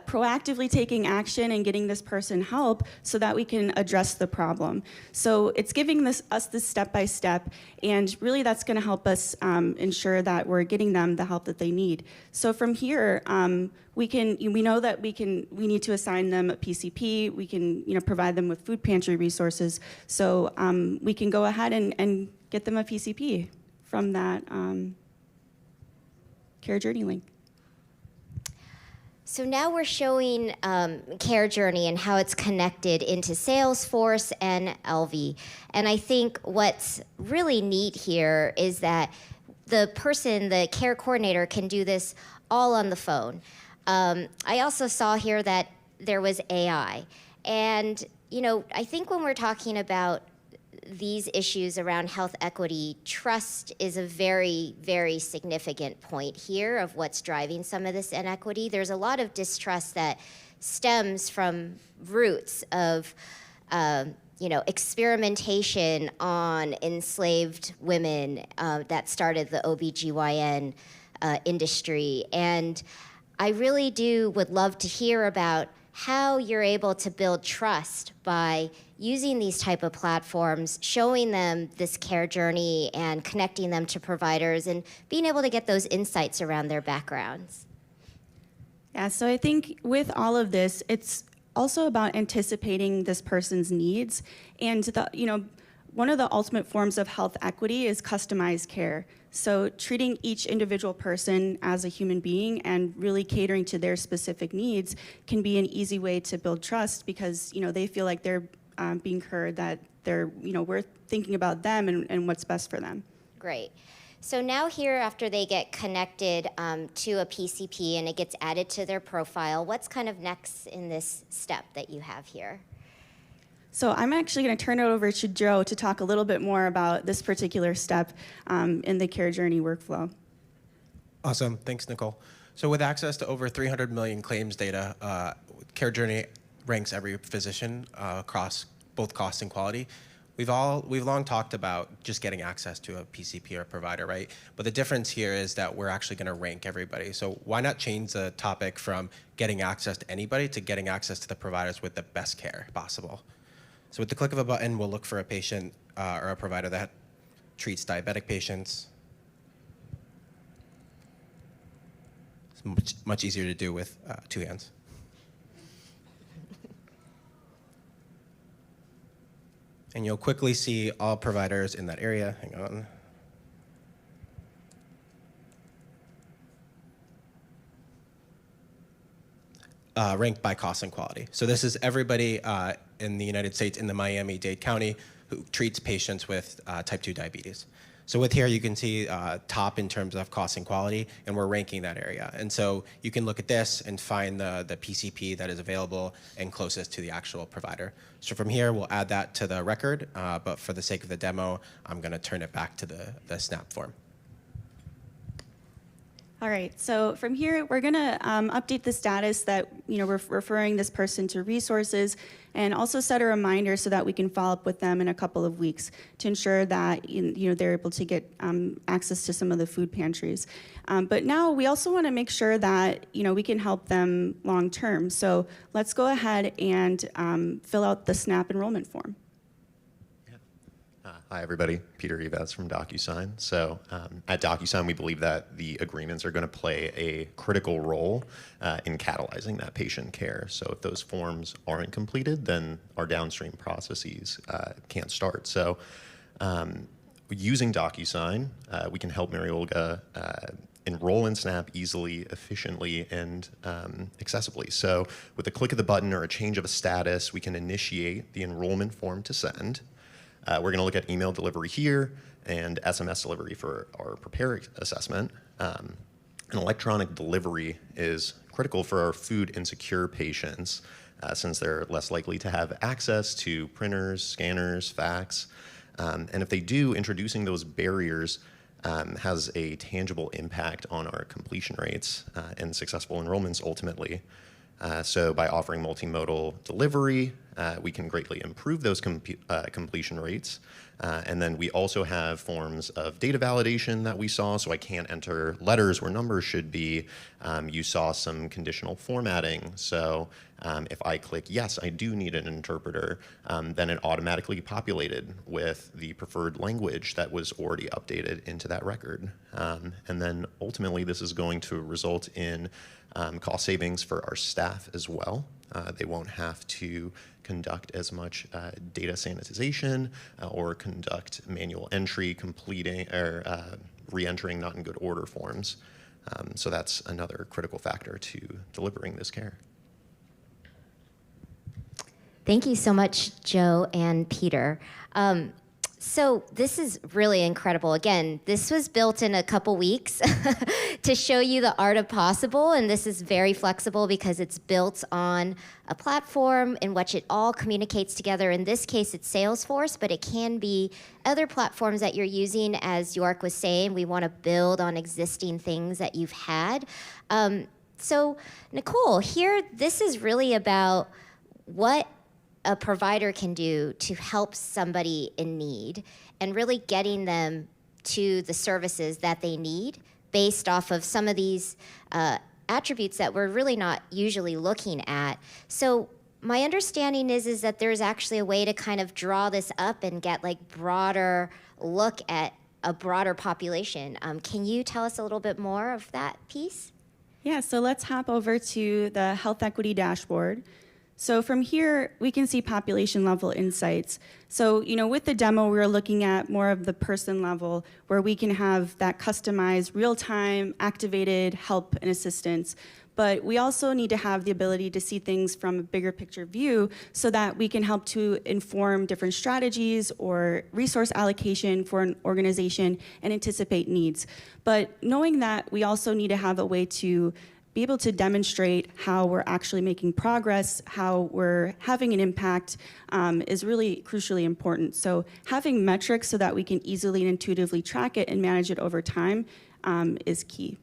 proactively taking action and getting this person help so that we can address the problem. So it's giving us this step-by-step, and really that's going to help us ensure that we're getting them the help that they need. So from here, we know that we need to assign them a PCP. We can provide them with food pantry resources. So we can go ahead and get them a PCP from that care journey link. So now we're showing Care Journey and how it's connected into Salesforce and LV. And I think what's really neat here is that the care coordinator, can do this all on the phone. I also saw here that there was AI. And, I think when we're talking about these issues around health equity, trust is a very, very significant point here of what's driving some of this inequity. There's a lot of distrust that stems from roots of experimentation on enslaved women that started the OBGYN industry. And I really would love to hear about how you're able to build trust by using these type of platforms, showing them this care journey and connecting them to providers and being able to get those insights around their backgrounds. Yeah, so I think with all of this, it's also about anticipating this person's needs. And one of the ultimate forms of health equity is customized care. So treating each individual person as a human being and really catering to their specific needs can be an easy way to build trust, because they feel like they're being heard, that we're thinking about them and what's best for them. Great. So now here, after they get connected to a PCP and it gets added to their profile, what's kind of next in this step that you have here? So I'm actually going to turn it over to Joe to talk a little bit more about this particular step in the care journey workflow. Awesome. Thanks, Nicole. So with access to over 300 million claims data, Care Journey ranks every physician across both cost and quality. We've long talked about just getting access to a PCP or a provider, right? But the difference here is that we're actually going to rank everybody. So why not change the topic from getting access to anybody to getting access to the providers with the best care possible? So with the click of a button, we'll look for a patient or a provider that treats diabetic patients. It's much easier to do with 2 hands. And you'll quickly see all providers in that area. Hang on. Ranked by cost and quality. So this is everybody in the United States in the Miami-Dade County who treats patients with type 2 diabetes. So with here, you can see top in terms of cost and quality, and we're ranking that area. And so you can look at this and find the PCP that is available and closest to the actual provider. So from here, we'll add that to the record, but for the sake of the demo, I'm gonna turn it back to the SNAP form. All right, so from here, we're gonna update the status that we're referring this person to resources, and also set a reminder so that we can follow up with them in a couple of weeks to ensure that they're able to get access to some of the food pantries. But now we also want to make sure that we can help them long term. So let's go ahead and fill out the SNAP enrollment form. Hi, everybody. Peter Eves from DocuSign. So at DocuSign, we believe that the agreements are going to play a critical role in catalyzing that patient care. So if those forms aren't completed, then our downstream processes can't start. So using DocuSign, we can help Mary Olga enroll in SNAP easily, efficiently, and accessibly. So with the click of the button or a change of a status, we can initiate the enrollment form to send. We're going to look at email delivery here and SMS delivery for our prepare assessment. An electronic delivery is critical for our food insecure patients since they're less likely to have access to printers, scanners, fax. And if they do, introducing those barriers has a tangible impact on our completion rates and successful enrollments ultimately. So by offering multimodal delivery, we can greatly improve those completion rates. And then we also have forms of data validation that we saw, so I can't enter letters where numbers should be. You saw some conditional formatting, so if I click yes, I do need an interpreter, then it automatically populated with the preferred language that was already updated into that record. And then ultimately this is going to result in cost savings for our staff as well. They won't have to conduct as much data sanitization or conduct manual entry, completing or re-entering not in good order forms. So that's another critical factor to delivering this care. Thank you so much, Joe and Peter. So this is really incredible. Again, this was built in a couple weeks to show you the art of possible, and this is very flexible because it's built on a platform in which it all communicates together. In this case, it's Salesforce, but it can be other platforms that you're using. As York was saying, we want to build on existing things that you've had. So Nicole, here, this is really about what a provider can do to help somebody in need and really getting them to the services that they need based off of some of these attributes that we're really not usually looking at. So my understanding is that there's actually a way to kind of draw this up and get like broader look at a broader population. Can you tell us a little bit more of that piece? Yeah, so let's hop over to the health equity dashboard. So from here, we can see population level insights. So, with the demo, we were looking at more of the person level where we can have that customized, real-time, activated help and assistance. But we also need to have the ability to see things from a bigger picture view so that we can help to inform different strategies or resource allocation for an organization and anticipate needs. But knowing that, we also need to have a way to be able to demonstrate how we're actually making progress, how we're having an impact is really crucially important. So having metrics so that we can easily and intuitively track it and manage it over time is key.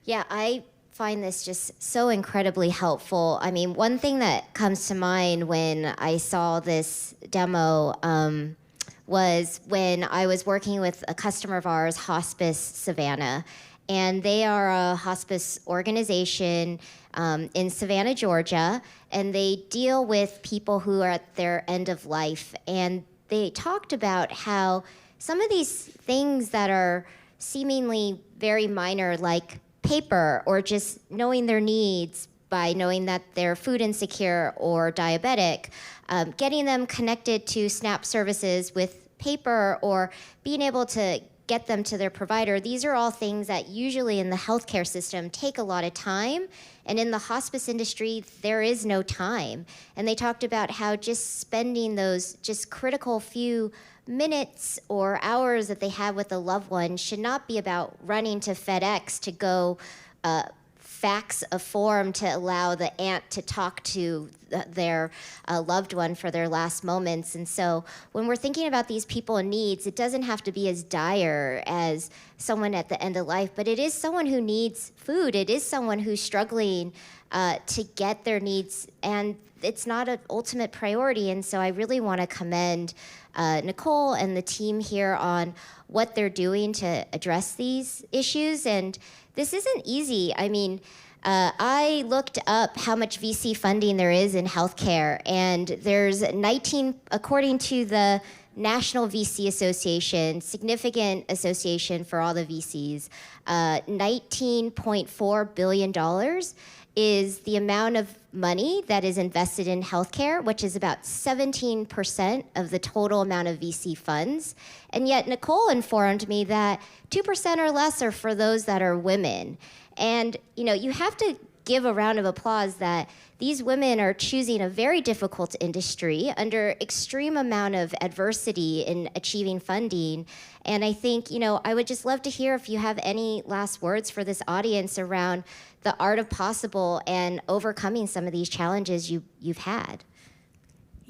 Yeah, I find this just so incredibly helpful. I mean, one thing that comes to mind when I saw this demo was when I was working with a customer of ours, Hospice Savannah. And they are a hospice organization in Savannah, Georgia, and they deal with people who are at their end of life. And they talked about how some of these things that are seemingly very minor, like paper or just knowing their needs by knowing that they're food insecure or diabetic, getting them connected to SNAP services with paper or being able to get them to their provider. These are all things that usually in the healthcare system take a lot of time. And in the hospice industry, there is no time. And they talked about how just spending those just critical few minutes or hours that they have with a loved one should not be about running to FedEx to go fax a form to allow the aunt to talk to their loved one for their last moments. And so when we're thinking about these people in needs, it doesn't have to be as dire as someone at the end of life, but it is someone who needs food. It is someone who's struggling to get their needs, and it's not an ultimate priority. And so I really want to commend Nicole and the team here on what they're doing to address these issues. And this isn't easy. I mean, I looked up how much VC funding there is in healthcare, and there's 19, according to the National VC Association, significant association for all the VCs, $19.4 billion is the amount of money that is invested in healthcare, which is about 17% of the total amount of VC funds. And yet Nicole informed me that 2% or less are for those that are women. And you have to give a round of applause that these women are choosing a very difficult industry under extreme amount of adversity in achieving funding. And I think, I would just love to hear if you have any last words for this audience around the art of possible and overcoming some of these challenges you've had.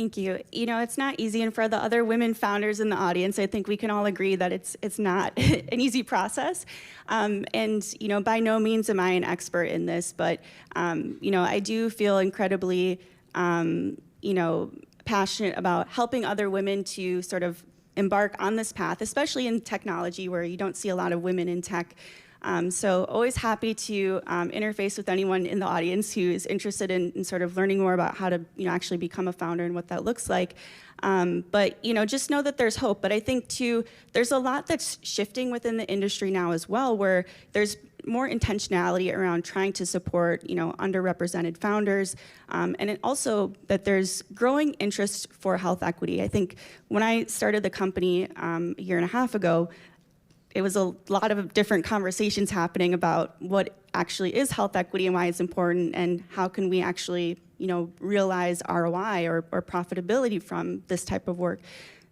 Thank you. You know, it's not easy, and for the other women founders in the audience, I think we can all agree that it's not an easy process. And you know, by no means am I an expert in this, but you know, I do feel incredibly, you know, passionate about helping other women to sort of embark on this path, especially in technology where you don't see a lot of women in tech. So always happy to interface with anyone in the audience who is interested in sort of learning more about how to, you know, actually become a founder and what that looks like. But you know, just know that there's hope. But I think too, there's a lot that's shifting within the industry now as well, where there's more intentionality around trying to support, you know, underrepresented founders, and it also that there's growing interest for health equity. I think when I started the company a year and a half ago, it was a lot of different conversations happening about what actually is health equity and why it's important, and how can we actually, you know, realize ROI or profitability from this type of work.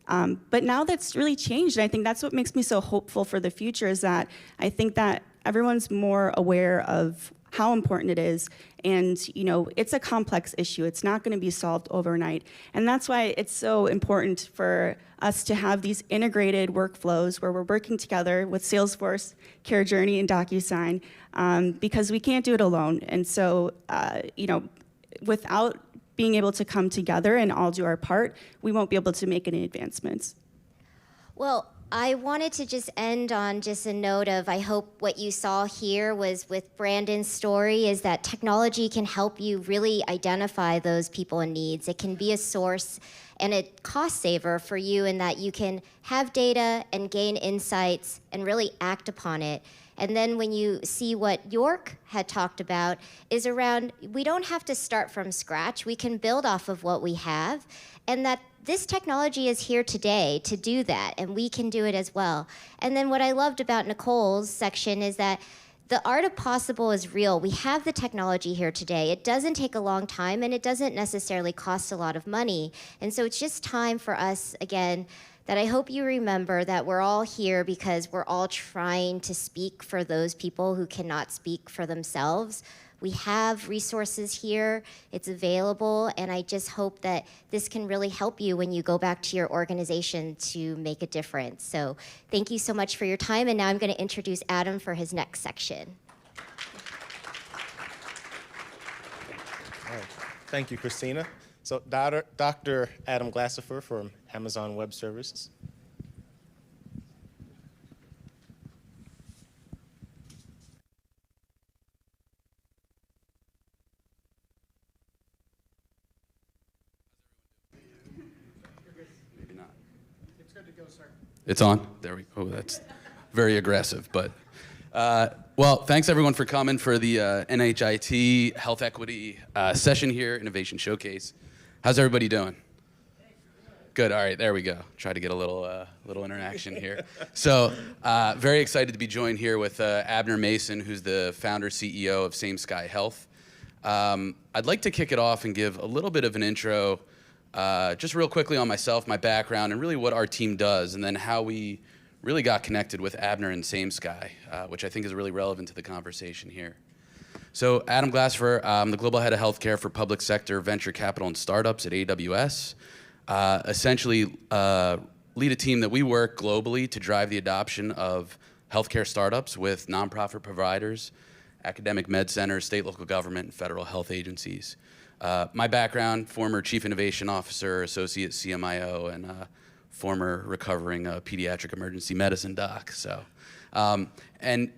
But now that's really changed, and I think that's what makes me so hopeful for the future, is that I think that everyone's more aware of how important it is, and you know, it's a complex issue. It's not going to be solved overnight, and that's why it's so important for us to have these integrated workflows where we're working together with Salesforce, Care Journey, and DocuSign, because we can't do it alone. And so, you know, without being able to come together and all do our part, we won't be able to make any advancements. Well, I wanted to just end on just a note of, I hope what you saw here was with Brandon's story, is that technology can help you really identify those people in needs. It can be a source and a cost saver for you, in that you can have data and gain insights and really act upon it. And then when you see what York had talked about is around, we don't have to start from scratch. We can build off of what we have, and that this technology is here today to do that, and we can do it as well. And then what I loved about Nicole's section is that the art of possible is real. We have the technology here today. It doesn't take a long time, and it doesn't necessarily cost a lot of money. And so it's just time for us, again, that I hope you remember that we're all here because we're all trying to speak for those people who cannot speak for themselves. We have resources here, it's available, and I just hope that this can really help you when you go back to your organization to make a difference. So thank you so much for your time, and now I'm going to introduce Adam for his next section. All right. Thank you, Christina. So Dr. Adam Glassifer from Amazon Web Services. It's on? There we go. Oh, that's very aggressive. But, well, thanks everyone for coming for the NHIT Health Equity session here, Innovation Showcase. How's everybody doing? Good, all right, there we go. Try to get a little interaction here. So, very excited to be joined here with Abner Mason, who's the founder, CEO of Same Sky Health. I'd like to kick it off and give a little bit of an intro just real quickly on myself, my background, and really what our team does, and then how we really got connected with Abner and Same Sky, which I think is really relevant to the conversation here. So Adam Glassifer, I'm the Global Head of Healthcare for Public Sector, Venture Capital, and Startups at AWS. Essentially lead a team that we work globally to drive the adoption of healthcare startups with nonprofit providers, academic med centers, state, local government, and federal health agencies. My background, former Chief Innovation Officer, Associate CMIO, and former recovering pediatric emergency medicine doc. So, and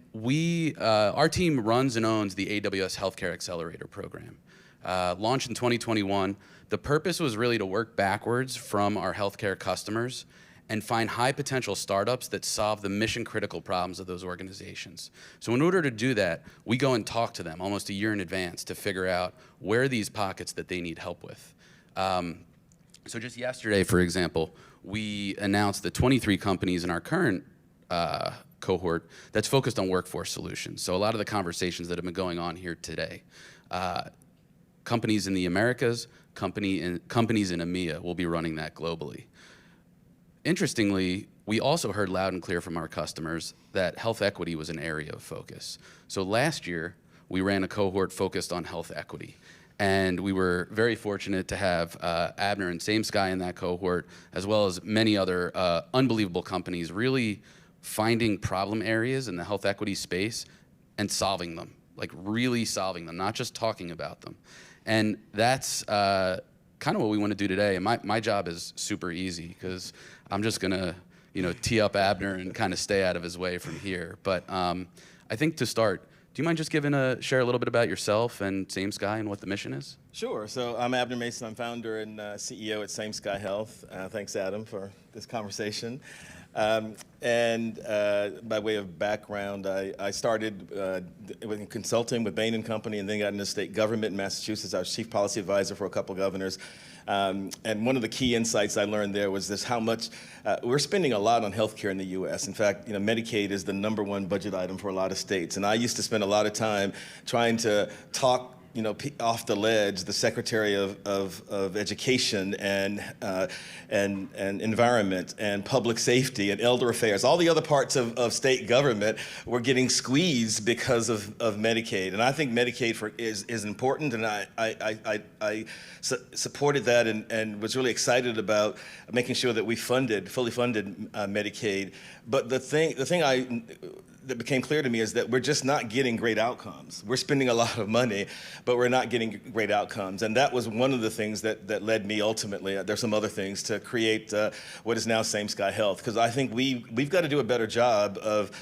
our team runs and owns the AWS Healthcare Accelerator Program. Launched in 2021, the purpose was really to work backwards from our healthcare customers and find high potential startups that solve the mission critical problems of those organizations. So in order to do that, we go and talk to them almost a year in advance to figure out where are these pockets that they need help with. So just yesterday, for example, we announced the 23 companies in our current cohort that's focused on workforce solutions. So a lot of the conversations that have been going on here today, companies in the Americas, companies in EMEA will be running that globally. Interestingly, we also heard loud and clear from our customers that health equity was an area of focus. So last year, we ran a cohort focused on health equity. And we were very fortunate to have Abner and Same Sky in that cohort, as well as many other unbelievable companies really finding problem areas in the health equity space and solving them, like really solving them, not just talking about them. And that's kind of what we want to do today. And my job is super easy because I'm just going to tee up Abner and kind of stay out of his way from here. But I think to start, do you mind just share a little bit about yourself and Same Sky and what the mission is? Sure. So I'm Abner Mason. I'm founder and CEO at Same Sky Health. Thanks, Adam, for this conversation. And by way of background, I started with consulting with Bain & Company and then got into state government in Massachusetts. I was chief policy advisor for a couple governors. And one of the key insights I learned there was this: how much we're spending a lot on healthcare in the U.S. In fact, Medicaid is the #1 budget item for a lot of states. And I used to spend a lot of time trying to talk off the ledge, the Secretary of Education and Environment and Public Safety and Elder Affairs. All the other parts of state government were getting squeezed because of Medicaid. And I think Medicaid is important, and I supported that and was really excited about making sure that we fully funded Medicaid. But the thing that became clear to me is that we're just not getting great outcomes. We're spending a lot of money, but we're not getting great outcomes. And that was one of the things that led me ultimately, there's some other things, to create what is now Same Sky Health. Because I think we've got to do a better job of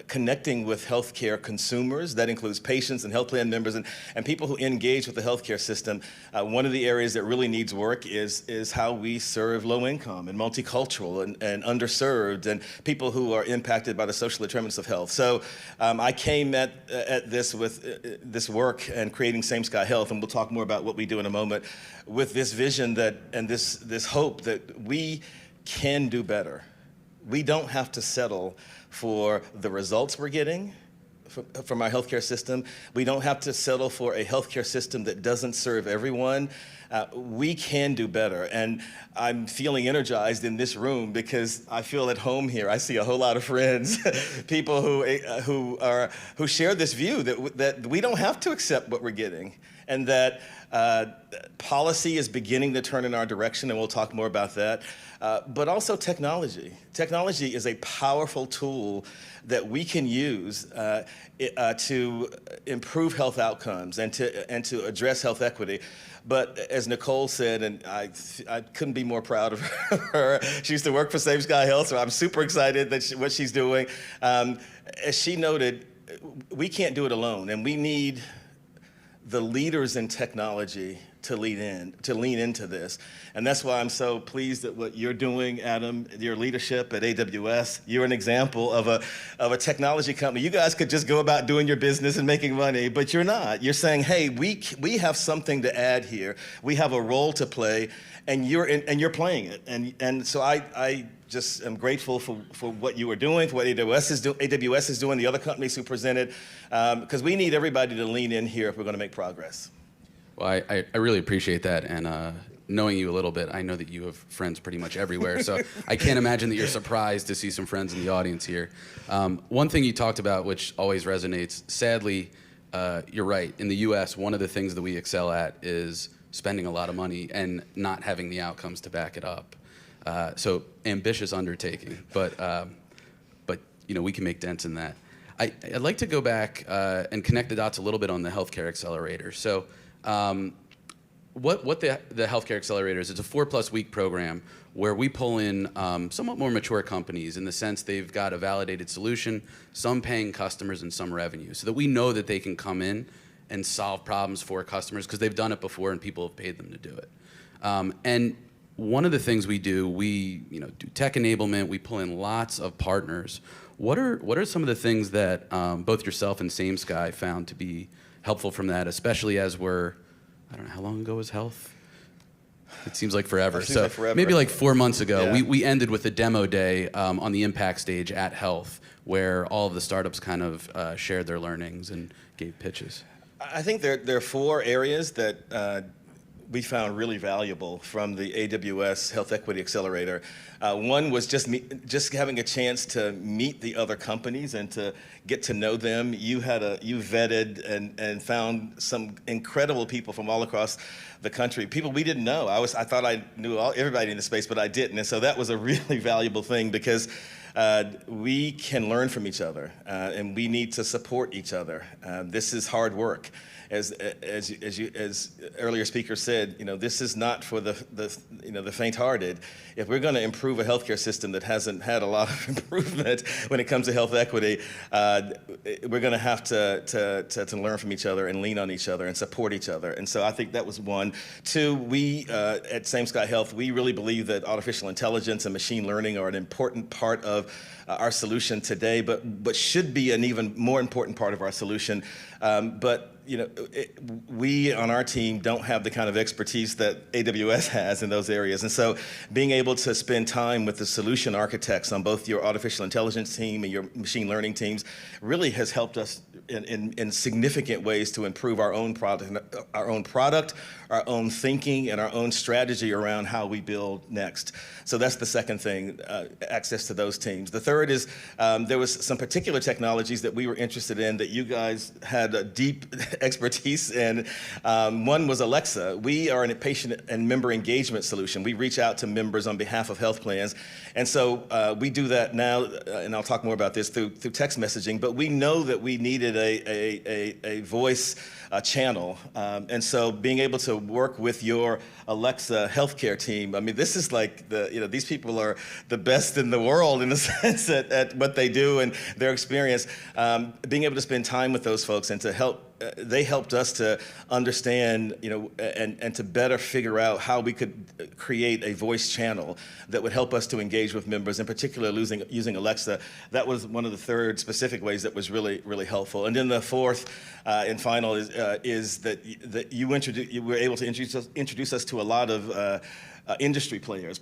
connecting with healthcare consumers. That includes patients and health plan members and people who engage with the healthcare system. One of the areas that really needs work is how we serve low income and multicultural and underserved and people who are impacted by the social determinants of health. So I came at this with this work and creating Same Sky Health, and we'll talk more about what we do in a moment, with this vision and this hope that we can do better. We don't have to settle for the results we're getting from our healthcare system. We don't have to settle for a healthcare system that doesn't serve everyone. We can do better. And I'm feeling energized in this room because I feel at home here. I see a whole lot of friends, people who share this view that we don't have to accept what we're getting, and that policy is beginning to turn in our direction, and we'll talk more about that. But also technology. Technology is a powerful tool that we can use to improve health outcomes and to address health equity. But as Nicole said, and I couldn't be more proud of her. She used to work for Same Sky Health, so I'm super excited that what she's doing. As she noted, we can't do it alone, and we need the leaders in technology to lean into this. And that's why I'm so pleased at what you're doing, Adam, your leadership at AWS. You're an example of a technology company. You guys could just go about doing your business and making money, but you're not. You're saying, hey, we have something to add here. We have a role to play, and you're playing it. And so I just am grateful for what you are doing, for what AWS is doing, the other companies who presented, because we need everybody to lean in here if we're going to make progress. Well, I really appreciate that, and knowing you a little bit, I know that you have friends pretty much everywhere, so I can't imagine that you're surprised to see some friends in the audience here. One thing you talked about, which always resonates, sadly, you're right. In the U.S., one of the things that we excel at is spending a lot of money and not having the outcomes to back it up. So ambitious undertaking, but we can make dents in that. I'd like to go back and connect the dots a little bit on the healthcare accelerator. So what the healthcare accelerator is, it's a 4+ week program where we pull in somewhat more mature companies in the sense they've got a validated solution, some paying customers and some revenue, so that we know that they can come in and solve problems for customers because they've done it before and people have paid them to do it. And one of the things we do, we do tech enablement, we pull in lots of partners. What are some of the things that both yourself and Same Sky found to be helpful from that, especially as I don't know, how long ago was Health? It seems like forever. Maybe like 4 months ago, yeah. we ended with a demo day on the impact stage at Health, where all of the startups kind of shared their learnings and gave pitches. I think there are 4 areas that we found really valuable from the AWS Health Equity Accelerator. One was just having a chance to meet the other companies and to get to know them. You vetted and found some incredible people from all across the country, people we didn't know. I thought I knew everybody in the space, but I didn't. And so that was a really valuable thing because we can learn from each other, and we need to support each other. This is hard work. As earlier speaker said, this is not for the faint-hearted. If we're going to improve a healthcare system that hasn't had a lot of improvement when it comes to health equity, we're going to have to learn from each other and lean on each other and support each other. And so I think that was one. Two, we at Same Sky Health, we really believe that artificial intelligence and machine learning are an important part of our solution today, but should be an even more important part of our solution. We on our team don't have the kind of expertise that AWS has in those areas. And so being able to spend time with the solution architects on both your artificial intelligence team and your machine learning teams really has helped us in significant ways to improve our own product, our own thinking, and our own strategy around how we build next. So that's the second thing, access to those teams. The third is there was some particular technologies that we were interested in that you guys had a deep expertise in. One was Alexa. We are a patient and member engagement solution. We reach out to members on behalf of health plans. And so we do that now, and I'll talk more about this through text messaging, but we know that we needed a voice channel. And so being able to work with your Alexa healthcare team, I mean, this is like these people are the best in the world in the sense at what they do and their experience. Being able to spend time with those folks and to help, they helped us to understand, and to better figure out how we could create a voice channel that would help us to engage with members, in particular using Alexa. That was one of the third specific ways that was really, really helpful. And then the fourth and final is that you were able to introduce us to a lot of industry players,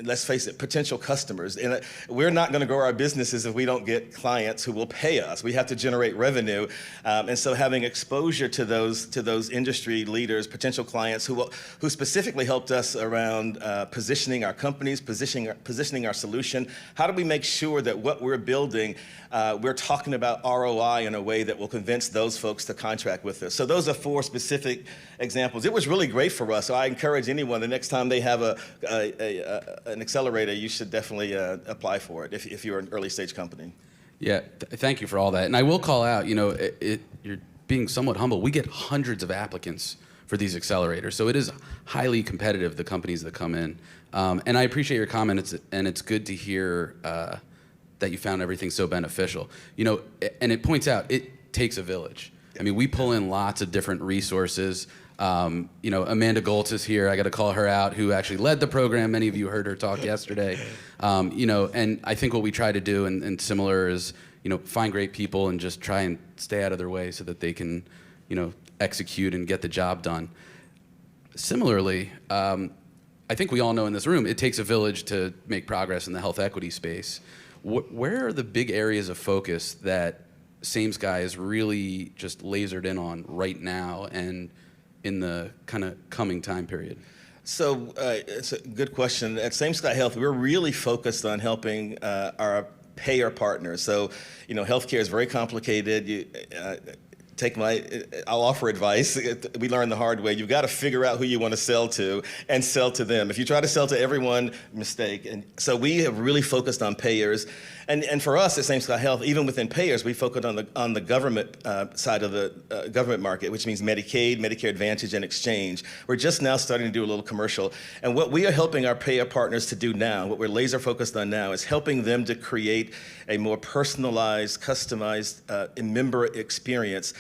let's face it, potential customers. And we're not going to grow our businesses if we don't get clients who will pay us. We have to generate revenue. And so having exposure to those industry leaders, potential clients who specifically helped us around positioning our companies, positioning our solution. How do we make sure that what we're building, we're talking about ROI in a way that will convince those folks to contract with us? So those are four specific examples. It was really great for us. So I encourage anyone, the next time they have an accelerator, you should definitely apply for it if you're an early stage company. Yeah, thank you for all that. And I will call out, you're being somewhat humble. We get hundreds of applicants for these accelerators. So it is highly competitive, the companies that come in. And I appreciate your comment, and it's good to hear that you found everything so beneficial. And it points out, it takes a village. I mean, we pull in lots of different resources. Amanda Goltz is here. I got to call her out, who actually led the program. Many of you heard her talk yesterday. And I think what we try to do, and similar, is find great people and just try and stay out of their way so that they can, execute and get the job done. Similarly, I think we all know in this room, it takes a village to make progress in the health equity space. Where are the big areas of focus that Same Sky is really just lasered in on right now and in the kind of coming time period? So it's a good question. At Same Sky Health, we're really focused on helping our payer partners. So, healthcare is very complicated. I'll offer advice. We learned the hard way. You've got to figure out who you want to sell to and sell to them. If you try to sell to everyone, mistake. And so we have really focused on payers. And for us at Same Sky Health, even within payers, we focused on the government side of the government market, which means Medicaid, Medicare Advantage, and exchange. We're just now starting to do a little commercial. And what we are helping our payer partners to do now, what we're laser focused on now, is helping them to create a more personalized, customized member experience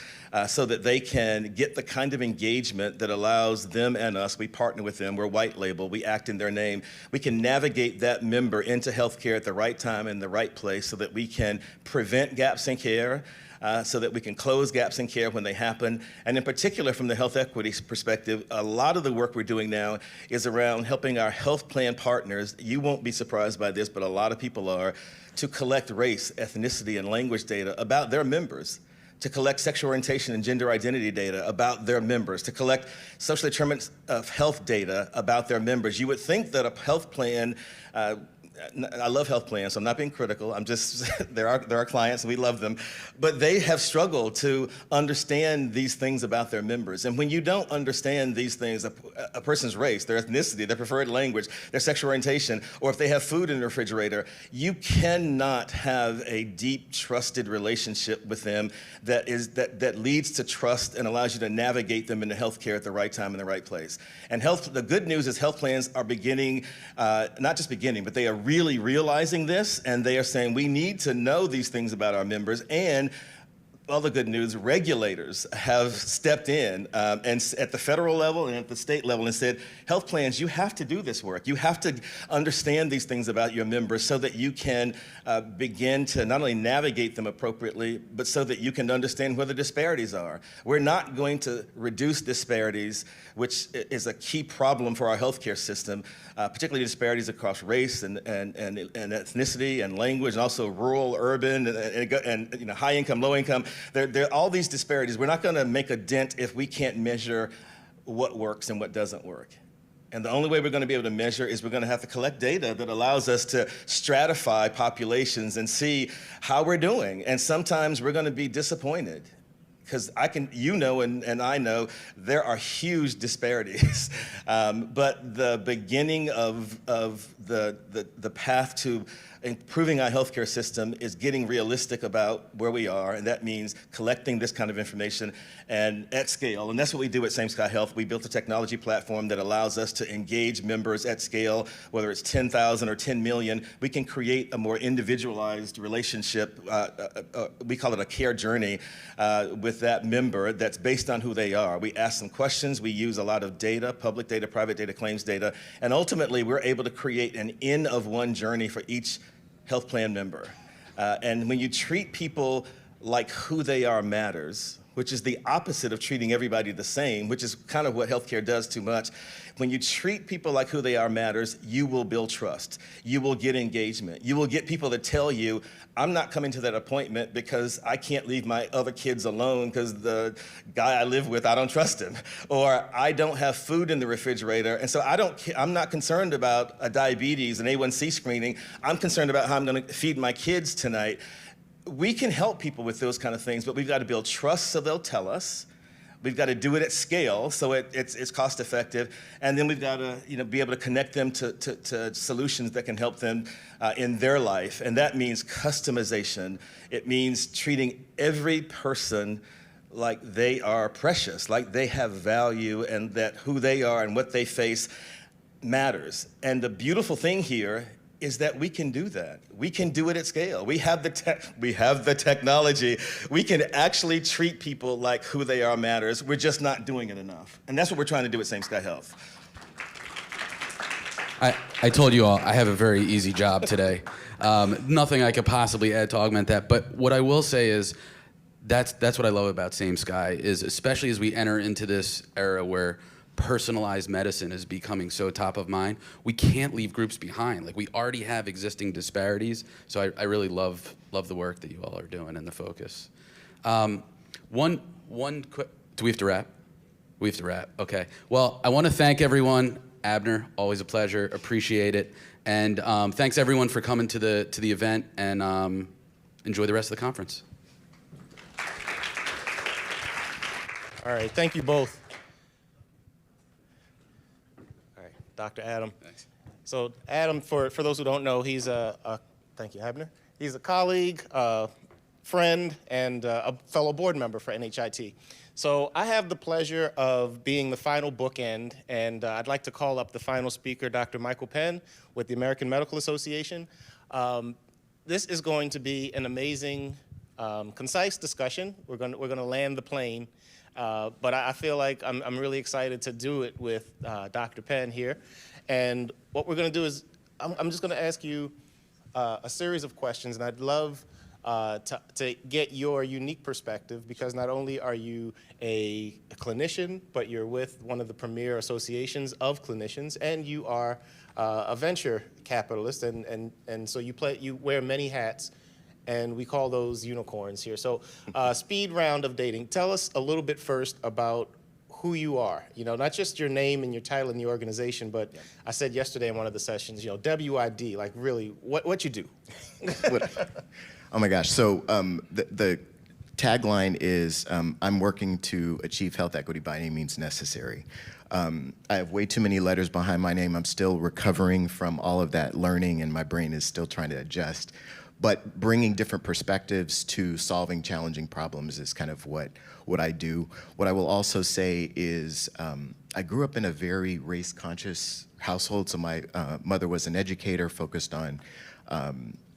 so that they can get the kind of engagement that allows them and us. We partner with them. We're white label. We act in their name. We can navigate that member into healthcare at the right time and the right place so that we can prevent gaps in care, so that we can close gaps in care when they happen. And in particular, from the health equity perspective, a lot of the work we're doing now is around helping our health plan partners. You won't be surprised by this, but a lot of people are, to collect race, ethnicity, and language data about their members, to collect sexual orientation and gender identity data about their members, to collect social determinants of health data about their members. You would think that a health plan, I love health plans, so I'm not being critical. I'm just, there are clients, we love them, but they have struggled to understand these things about their members. And when you don't understand these things, a person's race, their ethnicity, their preferred language, their sexual orientation, or if they have food in the refrigerator, you cannot have a deep, trusted relationship with them that leads to trust and allows you to navigate them into healthcare at the right time in the right place. And the good news is health plans are beginning, not just beginning, but they are really realizing this, and they are saying we need to know these things about our members. And all the good news, regulators have stepped in and at the federal level and at the state level and said, health plans, you have to do this work. You have to understand these things about your members so that you can begin to not only navigate them appropriately, but so that you can understand where the disparities are. We're not going to reduce disparities, which is a key problem for our healthcare system, particularly disparities across race and ethnicity and language, and also rural, urban, and high income, low income. There are all these disparities. We're not going to make a dent if we can't measure what works and what doesn't work. And the only way we're going to be able to measure is we're going to have to collect data that allows us to stratify populations and see how we're doing. And sometimes we're going to be disappointed, because and I know there are huge disparities. But the beginning of the path to improving our healthcare system is getting realistic about where we are, and that means collecting this kind of information and at scale. And that's what we do at Same Sky Health. We built a technology platform that allows us to engage members at scale, whether it's 10,000 or 10 million. We can create a more individualized relationship. We call it a care journey with that member that's based on who they are. We ask them questions. We use a lot of data, public data, private data, claims data, and ultimately we're able to create an N-of-1 journey for each health plan member. And when you treat people like who they are matters, which is the opposite of treating everybody the same, which is kind of what healthcare does too much. When you treat people like who they are matters, you will build trust. You will get engagement. You will get people to tell you, I'm not coming to that appointment because I can't leave my other kids alone because the guy I live with, I don't trust him. Or I don't have food in the refrigerator, and so I'm not concerned about a diabetes, an A1C screening. I'm concerned about how I'm gonna feed my kids tonight. We can help people with those kind of things, but we've got to build trust so they'll tell us. We've got to do it at scale so it's cost effective, and then we've got to be able to connect them to solutions that can help them in their life, and that means customization. It means treating every person like they are precious, like they have value, and that who they are and what they face matters. And the beautiful thing here is that we can do that. We can do it at scale. We have the technology. We can actually treat people like who they are matters. We're just not doing it enough. And that's what we're trying to do at Same Sky Health. I told you all I have a very easy job today. Nothing I could possibly add to augment that. But what I will say is that's what I love about Same Sky, is especially as we enter into this era where personalized medicine is becoming so top of mind, we can't leave groups behind. Like, we already have existing disparities, so I really love the work that you all are doing and the focus. One quick, do we have to wrap? We have to wrap, okay. Well, I want to thank everyone. Abner, always a pleasure, appreciate it. And thanks everyone for coming to the event, and enjoy the rest of the conference. All right, thank you both. Dr. Adam. Thanks. So Adam, for those who don't know, he's thank you, Abner. He's a colleague, friend, and a fellow board member for NHIT. So I have the pleasure of being the final bookend, and I'd like to call up the final speaker, Dr. Michael Penn with the American Medical Association. This is going to be an amazing, concise discussion. We're gonna land the plane. But I feel like I'm really excited to do it with Dr. Penn here. And what we're going to do is I'm just going to ask you a series of questions, and I'd love to get your unique perspective, because not only are you a clinician, but you're with one of the premier associations of clinicians, and you are a venture capitalist, and so you wear many hats. and we call those unicorns here. So speed round of dating. Tell us a little bit first about who you are, not just your name and your title in the organization, but I said yesterday in one of the sessions, WID, like really what you do. Oh my gosh. So the tagline is, I'm working to achieve health equity by any means necessary. I have way too many letters behind my name. I'm still recovering from all of that learning, and my brain is still trying to adjust. But bringing different perspectives to solving challenging problems is kind of what I do. What I will also say is I grew up in a very race-conscious household. So my mother was an educator focused on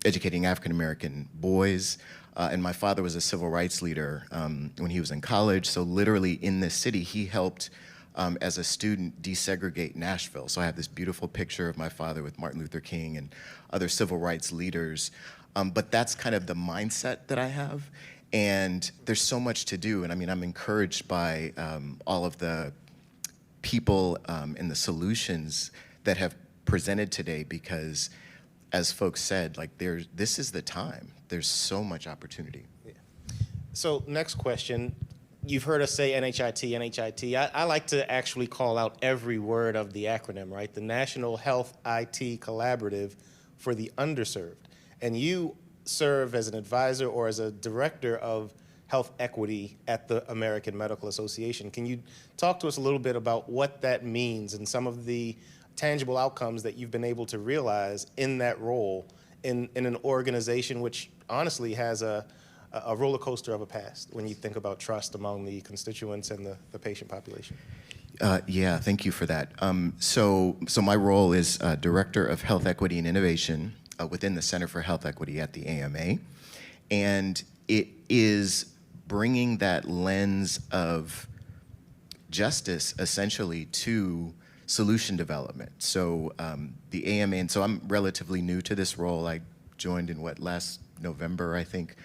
educating African-American boys. And my father was a civil rights leader when he was in college. So literally in this city, he helped as a student desegregate Nashville. So I have this beautiful picture of my father with Martin Luther King and other civil rights leaders. But that's kind of the mindset that I have. And there's so much to do. And I mean, I'm encouraged by all of the people and the solutions that have presented today, because as folks said, like this is the time. There's so much opportunity. Yeah. So next question. You've heard us say NHIT, NHIT. I like to actually call out every word of the acronym, right? The National Health IT Collaborative for the Underserved. And you serve as an advisor or as a director of health equity at the American Medical Association. Can you talk to us a little bit about what that means and some of the tangible outcomes that you've been able to realize in that role in an organization which honestly has a roller coaster of a past when you think about trust among the constituents and the patient population? Yeah, thank you for that. So my role is Director of Health Equity and Innovation within the Center for Health Equity at the AMA. And it is bringing that lens of justice essentially to solution development. So the AMA, and so I'm relatively new to this role. I joined in last November, I think.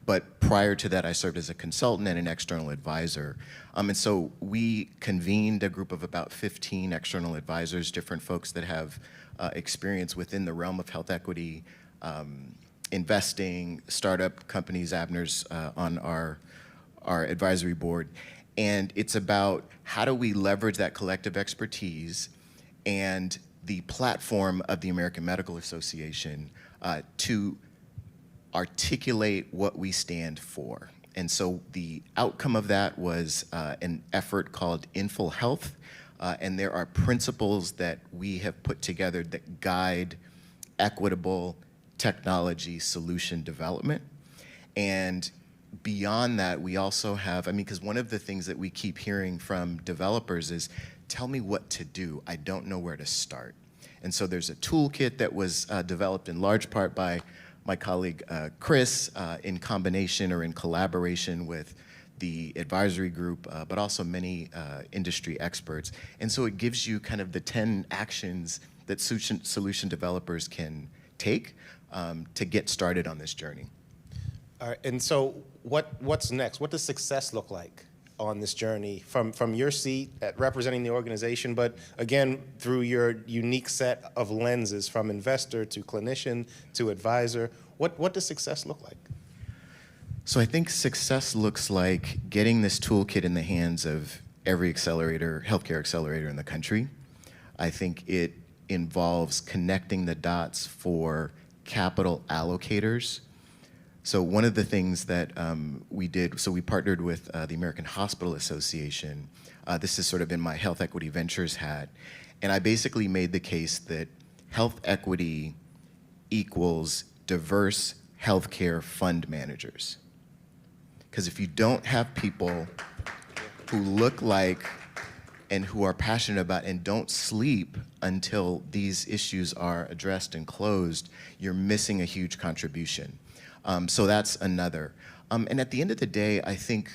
But prior to that, I served as a consultant and an external advisor. And so we convened a group of about 15 external advisors, different folks that have experience within the realm of health equity, investing, startup companies, Abner's on our advisory board. And it's about how do we leverage that collective expertise and the platform of the American Medical Association to articulate what we stand for. And so the outcome of that was an effort called Inful Health. And there are principles that we have put together that guide equitable technology solution development. And beyond that, we also have, because one of the things that we keep hearing from developers is, tell me what to do. I don't know where to start. And so there's a toolkit that was developed in large part by my colleague Chris in combination or in collaboration with the advisory group, but also many industry experts. And so it gives you kind of the 10 actions that solution developers can take to get started on this journey. All right, and so what's next? What does success look like on this journey from your seat at representing the organization, but again, through your unique set of lenses from investor to clinician to advisor? What does success look like? So I think success looks like getting this toolkit in the hands of every healthcare accelerator in the country. I think it involves connecting the dots for capital allocators. So one of the things that we did, so we partnered with the American Hospital Association. This has sort of been my health equity ventures hat. And I basically made the case that health equity equals diverse healthcare fund managers. Because if you don't have people who look like and who are passionate about and don't sleep until these issues are addressed and closed, you're missing a huge contribution. So that's another. And at the end of the day, I think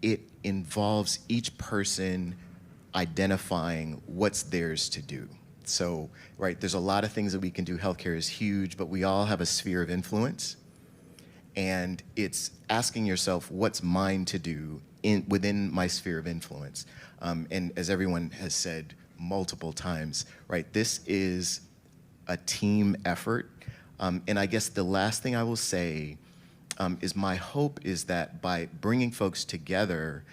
it involves each person identifying what's theirs to do. So, right, there's a lot of things that we can do. Healthcare is huge, but we all have a sphere of influence. And it's asking yourself, what's mine to do within my sphere of influence? And as everyone has said multiple times, right, this is a team effort. And I guess the last thing I will say is my hope is that by bringing folks together,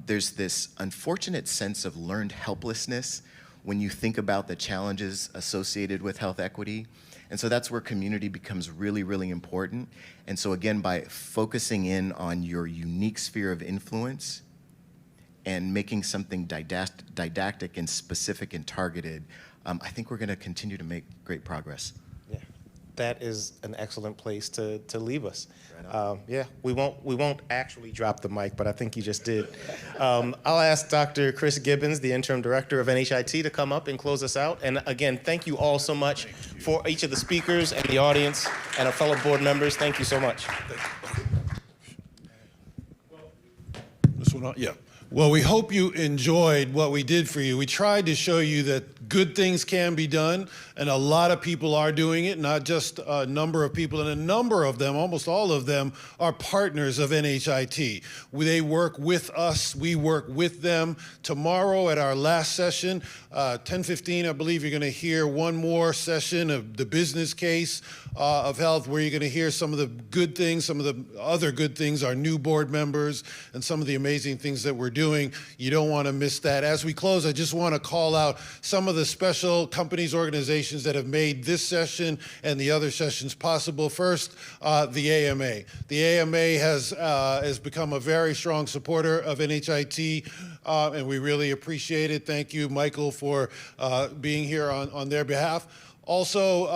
there's this unfortunate sense of learned helplessness when you think about the challenges associated with health equity. And so that's where community becomes really, really important. And so again, by focusing in on your unique sphere of influence and making something didactic and specific and targeted, I think we're gonna continue to make great progress. Yeah, that is an excellent place to leave us. Yeah, we won't actually drop the mic, but I think you just did. I'll ask Dr. Chris Gibbons, the Interim Director of NHIT, to come up and close us out. And again, thank you all so much for each of the speakers and the audience and our fellow board members. Thank you so much. This one on? Yeah. Well, we hope you enjoyed what we did for you. We tried to show you that good things can be done, and a lot of people are doing it, not just a number of people, and a number of them, almost all of them, are partners of NHIT. They work with us, we work with them. Tomorrow at our last session, 10:15, I believe you're gonna hear one more session of the business case of health, where you're gonna hear some of the good things, some of the other good things, our new board members, and some of the amazing things that we're doing. You don't wanna miss that. As we close, I just wanna call out some of the special companies, organizations that have made this session and the other sessions possible. First, the AMA. The AMA has become a very strong supporter of NHIT, and we really appreciate it. Thank you, Michael, for being here on their behalf. Also,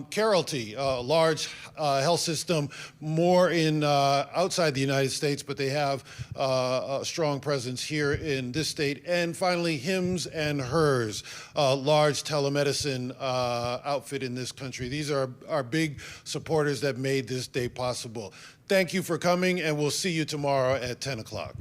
Carrollty, a large health system, more in outside the United States, but they have a strong presence here in this state. And finally, Hims and Hers, a large telemedicine outfit in this country. These are our big supporters that made this day possible. Thank you for coming, and we'll see you tomorrow at 10 o'clock.